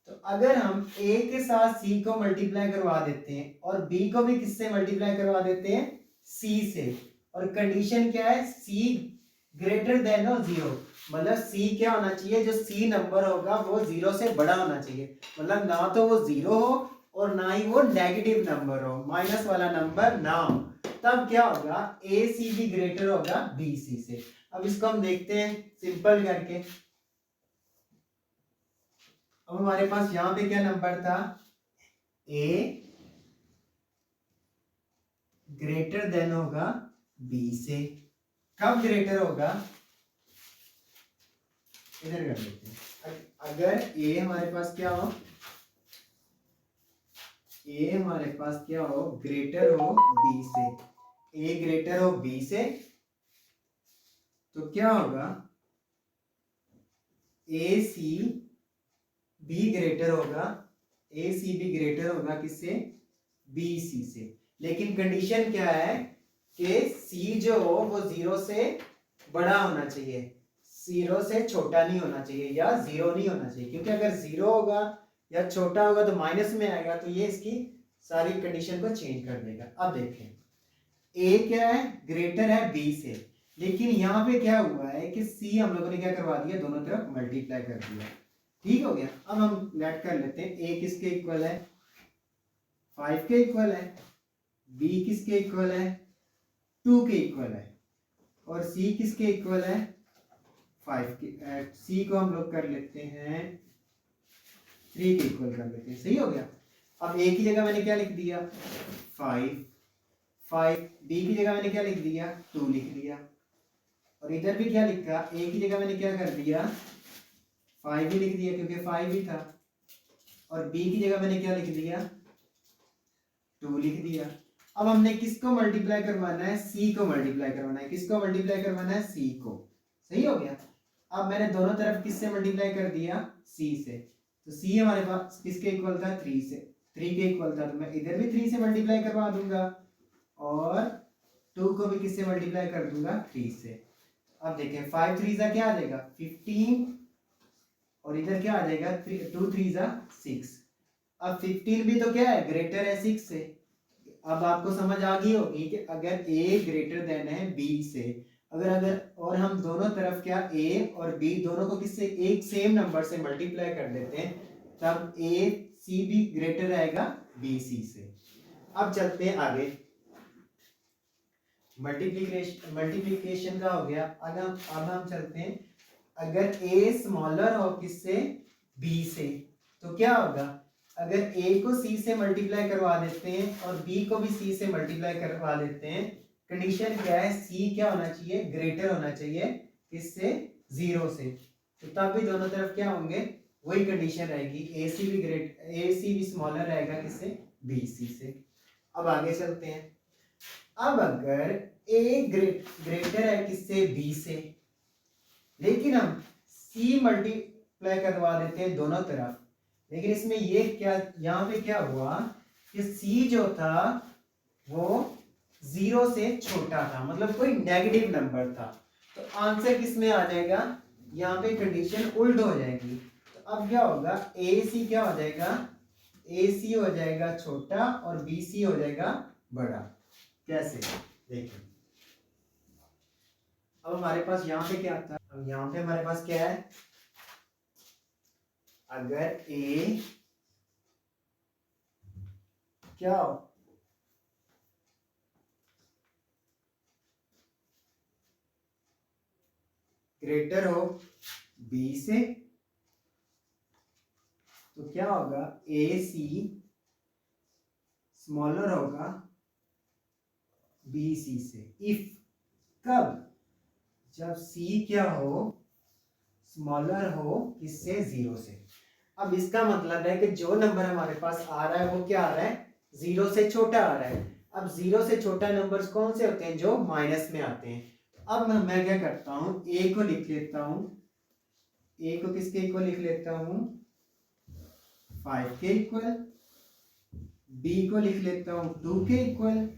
तो अगर हम a के साथ c को मल्टीप्लाई करवा देते हैं और b को भी किससे मल्टीप्लाई करवा देते हैं, c से, और कंडीशन क्या है, c ग्रेटर देन हो 0, मतलब c क्या होना चाहिए, जो c नंबर होगा वो 0 से बड़ा होना चाहिए, मतलब ना तो वो 0 हो और ना ही वो नेगेटिव नंबर हो, माइनस वाला नंबर ना हो, तब क्या होगा, ए सी भी ग्रेटर होगा बी सी से। अब इसको हम देखते हैं सिंपल करके। अब हमारे पास यहां पे क्या नंबर था, ए ग्रेटर देन होगा बी से, कब ग्रेटर होगा, इधर कर लेते हैं। अगर ए हमारे पास क्या हो, ए हमारे पास क्या हो, ग्रेटर हो बी से, ए ग्रेटर हो बी से, तो क्या होगा, ए सी बी ग्रेटर होगा, ए सी बी ग्रेटर होगा किससे, बी सी से। लेकिन कंडीशन क्या है कि सी जो हो वो 0 से बड़ा होना चाहिए, 0 से छोटा नहीं होना चाहिए, या 0 नहीं होना चाहिए, क्योंकि अगर 0 होगा या छोटा होगा तो माइनस में आएगा, तो ये इसकी सारी कंडीशन को चेंज कर देगा। अब देखें ए क्या है, ग्रेटर है बी से, लेकिन यहाँ पे क्या हुआ है कि सी हम लोगों ने क्या करवा दिया, दोनों तरफ मल्टीप्लाई कर दिया, ठीक हो गया। अब हम लेट कर लेते हैं, ए किसके इक्वल है, 5 के इक्वल है, बी किसके इक्वल है, 2 के इक्वल है, और सी किसके इक्वल है, 5 के। सी को हम लोग कर लेते हैं 3 के इक्वल कर लेते हैं, सही हो गया। अब ए की जगह मैंने क्या लिख दिया 5, 5, बी की जगह मैंने क्या लिख दिया 2 लिख दिया, और इधर भी क्या लिखा, ए की जगह मैंने क्या कर दिया 5 ही लिख दिया, क्योंकि 5 ही था, और बी की जगह मैंने क्या लिख दिया 2 लिख दिया। अब हमने किसको मल्टीप्लाई करवाना है, सी को मल्टीप्लाई करवाना है, किसको मल्टीप्लाई करवाना है, सी को, सही हो गया। अब मैंने दोनों तरफ किससे मल्टीप्लाई कर दिया, सी से, तो सी हमारे पास किसके इक्वल था 3 से, 3 के इक्वल था, तो मैं इधर भी 3 से मल्टीप्लाई करवा दूंगा, और 2 को भी किससे मल्टीप्लाई कर दूंगा 3 से। अब देखें 5 3 जा क्या आ जाएगा 15, और इधर क्या आ जाएगा 2 3 जा 6। अब 15 भी तो क्या है, ग्रेटर है 6 से। अब आपको समझ आ गई होगी कि अगर a ग्रेटर देन है b से, अगर अगर और हम दोनों तरफ क्या a और b दोनों को किससे, एक सेम नंबर से मल्टीप्लाई कर देते हैं, तब a c भी ग्रेटर रहेगा b c से। अब चलते हैं आगे, मल्टीप्लिकेशन का हो गया। अब हम चलते हैं, अगर a स्मॉलर हो किससे, b से, तो क्या होगा, अगर a को c से मल्टीप्लाई करवा देते हैं और b को भी c से मल्टीप्लाई करवा देते हैं, कंडीशन क्या है, c क्या होना चाहिए, ग्रेटर होना चाहिए किससे, 0 से, तो तब भी दोनों तरफ क्या होंगे, वही कंडीशन रहेगी, ए सी भी स्मॉलर रहेगा किससे, बी सी से। अब आगे चलते हैं, अब अगर a ग्रेटर है किससे, b से, लेकिन हम c मल्टीप्लाई करवा देते हैं दोनों तरफ, लेकिन इसमें ये क्या, यहाँ पे क्या हुआ कि सी जो था वो 0 से छोटा था, मतलब कोई नेगेटिव नंबर था, तो आंसर किस में आ जाएगा, यहाँ पे कंडीशन उल्ट हो जाएगी। तो अब क्या होगा, ए सी क्या हो जाएगा, ए सी हो जाएगा छोटा और बी सी हो जाएगा बड़ा। कैसे, देखिए अब हमारे पास यहाँ पे क्या था, अब यहाँ पे हमारे पास क्या है, अगर ए क्या हो, ग्रेटर हो बी से, तो क्या होगा, ए सी स्मॉलर होगा बी सी से। इफ, कब, जब सी क्या हो, स्मॉलर हो किससे, 0 से। अब इसका मतलब है कि जो नंबर हमारे पास आ रहा है वो क्या आ रहा है, 0 से छोटा आ रहा है। अब 0 से छोटा नंबर्स कौन से होते हैं, जो माइनस में आते हैं। अब मैं क्या करता हूं, ए को लिख लेता हूं, ए को किसके इक्वल लिख लेता हूं, 5 के इक्वल, बी को लिख लेता हूं 2 के इक्वल,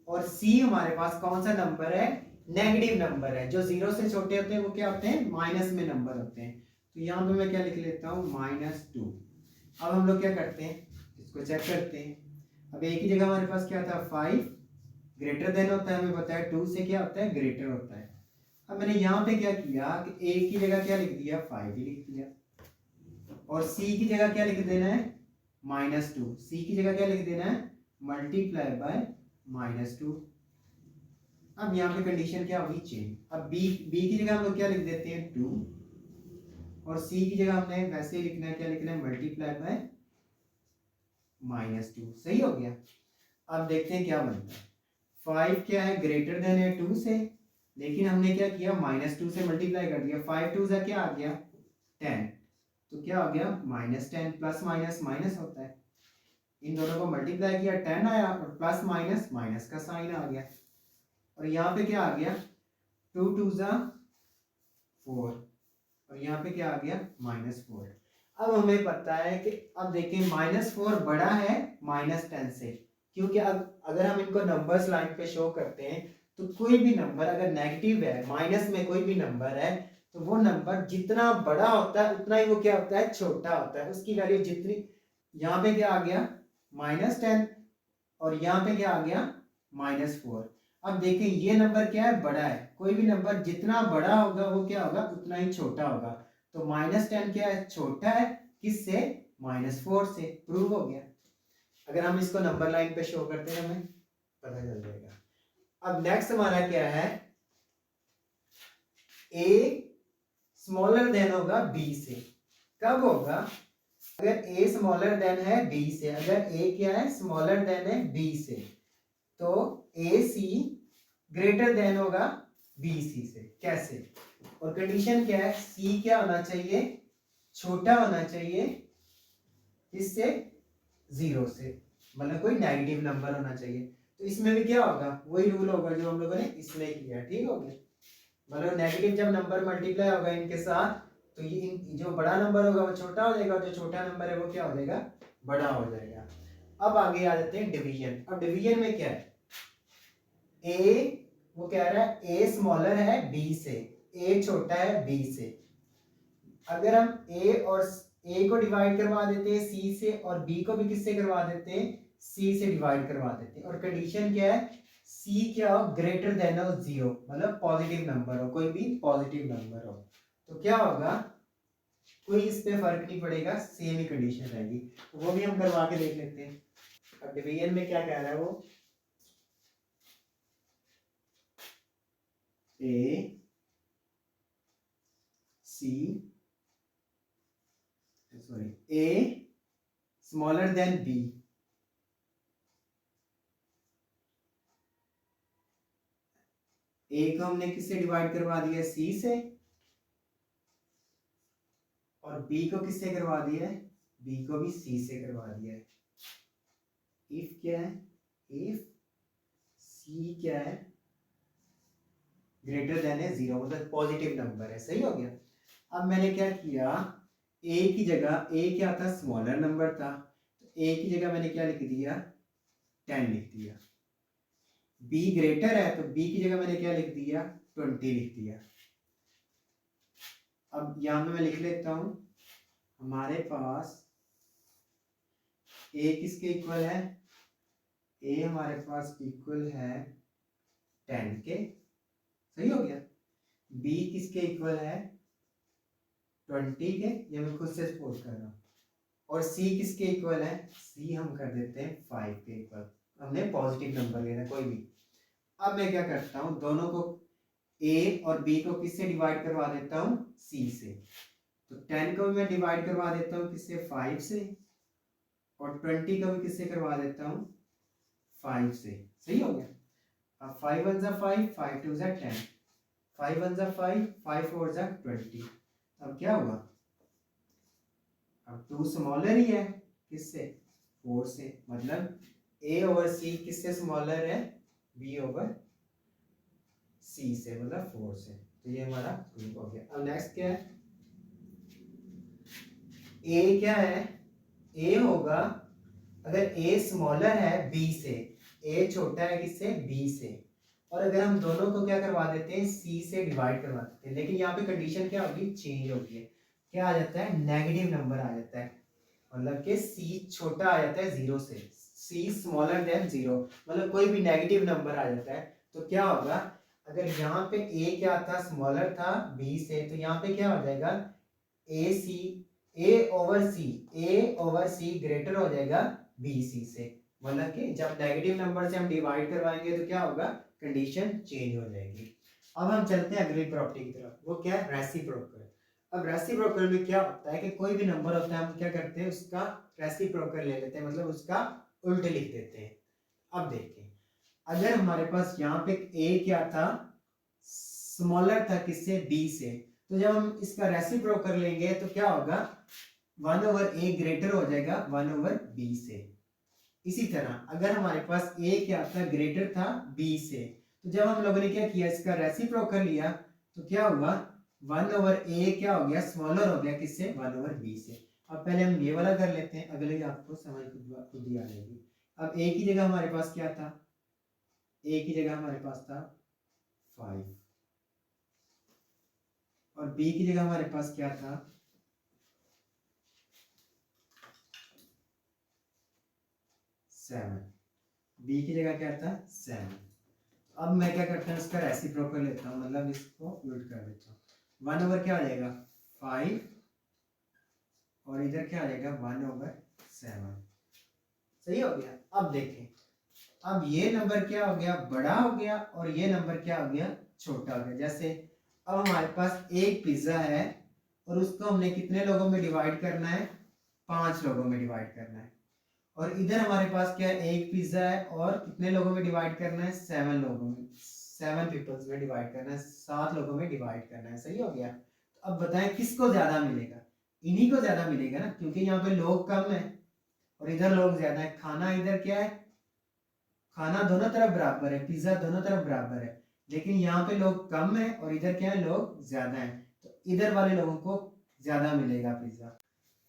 और सी हमारे पास कौन सा नंबर है, नेगेटिव नंबर है। जो 0 से छोटे होते हैं वो क्या होते हैं, माइनस में नंबर होते हैं। तो यहाँ पे मैं क्या लिख लेता हूँ, -2। अब हम लोग क्या करते हैं, इसको चेक करते हैं। अब एक ही जगह हमारे पास क्या था, 5 ग्रेटर देन होता है, हमें पता है 2 से क्या होता है, ग्रेटर होता है। अब मैंने यहाँ पे क्या किया कि ए की जगह क्या लिख दिया, 5 ही लिख दिया, और सी की जगह क्या लिख देना है, -2। सी की जगह क्या लिख देना है, मल्टीप्लाई बाय -2। अब यहाँ पे कंडीशन क्या होगी, चेंज। अब बी की जगह हम लोग क्या लिख देते हैं, 2, और सी की जगह हमने वैसे ही लिखना है, क्या लिखना है, मल्टीप्लाई बाय -2। सही हो गया। अब देखते हैं क्या बनता है। 5 क्या है, ग्रेटर देन है 2 से, लेकिन हमने क्या किया, -2 से मल्टीप्लाई कर दिया। 5 2 से क्या आ गया, 10, तो क्या आ गया, -10, प्लस माइनस माइनस होता है, इन दोनों को मल्टीप्लाई किया, 10 आया, और प्लस माइनस माइनस का साइन आ गया, और यहाँ पे क्या आ गया, 2 2 ज़ा 4, और यहाँ पे क्या आ गया, -4। अब हमें पता है कि, अब देखें -4 बड़ा है -10 से, क्योंकि अब अगर हम इनको नंबर्स लाइन पे शो करते हैं तो कोई भी नंबर अगर नेगेटिव है, माइनस में कोई भी नंबर है, तो वो नंबर जितना बड़ा होता है उतना ही वो क्या होता है, छोटा होता है। उसकी वैल्यू जितनी, यहाँ पे क्या आ गया, -10, और यहाँ पे क्या आ गया, -4। अब देखें ये नंबर क्या है, बड़ा है। कोई भी नंबर जितना बड़ा होगा वो क्या होगा, उतना ही छोटा होगा। तो -10 क्या है, छोटा है किससे, -4 से। प्रूव हो गया। अगर हम इसको नंबर लाइन पे शो करते हैं हमें पता चल जाएगा। अब नेक्स्ट हमारा क्या है, ए स्मॉलर देन होगा बी से। कब होगा, अगर ए स्मॉलर देन है बी से, अगर ए क्या है, स्मॉलर देन है बी से, तो ए सी ग्रेटर देन होगा बी सी से। कैसे, और कंडीशन क्या है, सी क्या होना चाहिए, छोटा होना चाहिए इससे, 0 से, मतलब कोई नेगेटिव नंबर होना चाहिए। तो इसमें भी क्या होगा, वही रूल होगा जो हम लोगों ने इसमें किया। ठीक हो गया, मतलब नेगेटिव जब नंबर मल्टीप्लाई होगा इनके साथ, तो ये जो बड़ा नंबर होगा वो छोटा हो जाएगा, और जो छोटा नंबर है वो क्या हो जाएगा, बड़ा हो जाएगा। अब आगे आ जाते हैं डिवीजन। अब डिवीजन में क्या है, ए वो कह रहा है ए स्मॉलर है बी से, ए छोटा है बी से। अगर हम ए और ए को डिवाइड करवा देते हैं सी से, और बी को भी किससे करवा देते हैं, सी से डिवाइड करवा देते हैं। और कंडीशन क्या है, सी क्या हो, ग्रेटर देन हो 0, मतलब पॉजिटिव नंबर हो, कोई भी पॉजिटिव नंबर हो। तो क्या होगा, कोई इस पे फर्क नहीं पड़ेगा, सेम ही कंडीशन रहेगी। तो वो भी हम करवा के देख लेते हैं। अब डिवीजन में क्या कह रहा है वो, ए सी sorry a smaller than B, ए को हमने किससे डिवाइड करवा दिया, सी से, और बी को किससे करवा दिया है, बी को भी सी से करवा दिया है। इफ क्या है, इफ सी क्या है, ग्रेटर देन है 0, मतलब पॉजिटिव नंबर है। सही हो गया। अब मैंने क्या किया, ए की जगह, ए क्या था, स्मॉलर नंबर था, तो ए की जगह मैंने क्या लिख दिया, 10 लिख दिया। बी ग्रेटर है तो बी की जगह मैंने क्या लिख दिया, 20 लिख दिया। अब यहां पे मैं लिख लेता हूं, हमारे पास ए किसके इक्वल है, ए हमारे पास इक्वल है 10 के, सही हो गया। बी किसके इक्वल है, 20 के, ये मैं खुद से सपोज कर रहा हूँ। और सी किसके इक्वल है, सी हम कर देते हैं 5 के इक्वल, हमने पॉजिटिव नंबर लेना कोई भी। अब मैं क्या करता हूँ, दोनों को ए और बी को किससे डिवाइड करवा देता हूँ, सी से। तो 10 को भी मैं डिवाइड करवा देता हूँ किससे, 5 से, और 20 को भी किससे करवा देता हूँ, 5 से, सही हो गया। अब 5 1 जा 5, 5 2 जा 10, 5 1 जा 5, 5 4 जा 20। अब क्या हुआ, अब 2 स्मॉलर ही है किससे, 4 से, मतलब ए ओवर सी किससे स्मॉलर है, बी ओवर सी से, मतलब 4 से। तो ये हमारा प्रूफ हो गया। अब नेक्स्ट क्या है, ए क्या है, ए होगा, अगर ए स्मॉलर है बी से, ए छोटा है किससे, बी से, और अगर हम दोनों को क्या करवा देते हैं, सी से डिवाइड करवा देते हैं, लेकिन यहाँ पे कंडीशन क्या होगी, चेंज होगी है, क्या आ जाता है, नेगेटिव नंबर आ जाता है, मतलब कि सी छोटा आ जाता है 0 से, सी स्मॉलर देन 0, मतलब कोई भी नेगेटिव नंबर आ जाता है। तो क्या होगा, अगर यहाँ पे ए क्या था, स्मॉलर था बी से, तो यहाँ पे क्या हो जाएगा, ए सी, ए ओवर सी ग्रेटर हो जाएगा बी सी से, मतलब कि जब नेगेटिव नंबर से हम डिवाइड करवाएंगे तो क्या होगा, कंडीशन चेंज हो जाएगी। अब हम चलते हैं अगली प्रॉपर्टी की तरफ, वो क्या है, रेसिप्रोकल। अब रेसिप्रोकल में क्या होता है कि कोई भी नंबर होता है, हम क्या करते हैं, उसका रेसिप्रोकल ले लेते हैं, मतलब उसका उल्टे लिख देते हैं। अब देखिए, अगर हमारे पास यहाँ पे ए क्या था, स्मॉलर था किससे, बी से, तो जब हम इसका रेसिप्रोकल लेंगे तो क्या होगा, 1 ओवर ए ग्रेटर हो जाएगा 1 ओवर बी से। इसी तरह अगर हमारे पास ए क्या था, ग्रेटर था बी से, तो जब हम लोगों ने क्या किया, इसका रेसिप्रोकल लिया, तो क्या हुआ, 1 ओवर ए क्या हो गया, स्मॉलर हो गया किससे, 1 ओवर बी से। अब पहले हम ये वाला कर लेते हैं, अगले ही आपको समझ खुद ही आ जाएगी। अब ए की जगह हमारे पास क्या था, ए की जगह हमारे पास था 5, और बी की जगह हमारे पास क्या था, 7, बी की जगह क्या था, 7। अब मैं क्या करता हूँ, इसका रेसिप्रोकल लेता हूँ, मतलब इसको उल्ट कर देता हूँ। 1 ओवर क्या आ जाएगा, 5, और इधर क्या आ जाएगा, 1 ओवर 7, सही हो गया। अब देखें, अब ये नंबर क्या हो गया, बड़ा हो गया, और ये नंबर क्या हो गया, छोटा हो गया। जैसे अब हमारे पास एक पिज्जा है, और उसको हमने कितने लोगों में डिवाइड करना है, 5 लोगों में डिवाइड करना है। और इधर हमारे पास क्या है, एक पिज्जा है, और कितने लोगों में डिवाइड करना है, 7 लोगों में, 7 पीपल्स में डिवाइड करना है, 7 लोगों में डिवाइड करना है, सही हो गया। तो अब बताएं किसको ज्यादा मिलेगा, इन्हीं को ज्यादा मिलेगा ना, क्योंकि यहाँ पे लोग कम है और इधर लोग ज्यादा है। खाना इधर क्या है, खाना दोनों तरफ बराबर है, पिज्जा दोनों तरफ बराबर है, लेकिन यहाँ पे लोग कम है और इधर क्या है, लोग ज्यादा है, तो इधर वाले लोगों को ज्यादा मिलेगा पिज्जा।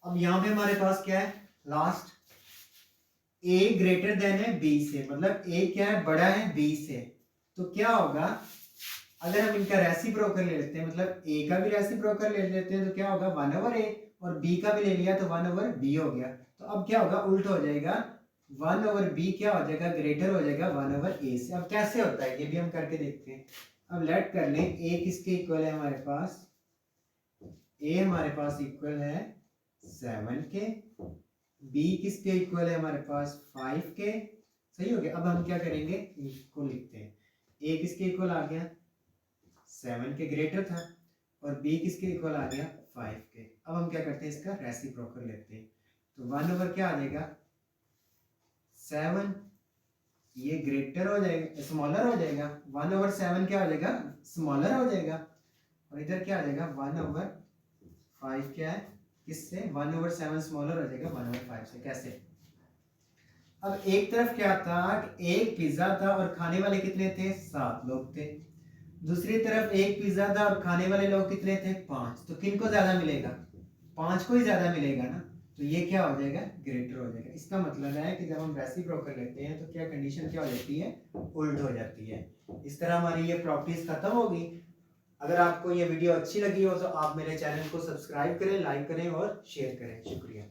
अब यहाँ पे हमारे पास क्या है, लास्ट ए ग्रेटर देन है बी से, मतलब ए क्या है, बड़ा है बी से। तो क्या होगा, अगर हम इनका रेसिप्रोकल ले लेते हैं, मतलब ए का भी रेसिप्रोकल ले लेते हैं, तो क्या होगा, 1 ओवर ए, और बी का भी ले लिया तो 1 ओवर बी हो गया। तो अब क्या होगा, उल्ट हो जाएगा, 1 ओवर बी क्या हो जाएगा, ग्रेटर हो जाएगा 1 ओवर ए से। अब कैसे होता है ये भी हम करके देखते हैं। अब लेट कर लें, ए किसके इक्वल है हमारे पास, ए हमारे पास इक्वल है 7 के, बी किसके इक्वल है हमारे पास, 5 के, सही हो गया। अब हम क्या करेंगे, इसको लिखते हैं, ए किसके इक्वल आ गया, 7 के ग्रेटर था, और बी किसके इक्वल आ गया, 5 के। अब हम क्या करते हैं, इसका रेसिप्रोकल लेते हैं, तो 1 ओवर क्या आ जाएगा, 7, ये ग्रेटर हो जाएगा, स्मॉलर हो जाएगा, 1 ओवर 7 क्या हो जाएगा, स्मॉलर हो जाएगा, और इधर क्या आ जाएगा, 1 ओवर 5 क्या है, किससे, 1 ओवर 7 स्मॉलर हो जाएगा 1 ओवर 5 से। कैसे, अब एक तरफ क्या था कि एक पिज्जा था और खाने वाले कितने थे, 7 लोग थे, दूसरी तरफ एक पिज्जा था और खाने वाले लोग कितने थे? 5। तो किन को ज्यादा मिलेगा? 5 को ही ज्यादा मिलेगा ना। तो ये क्या हो जाएगा? ग्रेटर हो जाएगा। इसका मतलब है कि जब हम रेसिप्रोकल लेते हैं तो क्या कंडीशन क्या हो जाती है? उल्ट हो जाती है। इस तरह हमारी ये प्रॉपर्टीज खत्म होगी। अगर आपको ये वीडियो अच्छी लगी हो तो आप मेरे चैनल को सब्सक्राइब करें, लाइक करें और शेयर करें। शुक्रिया।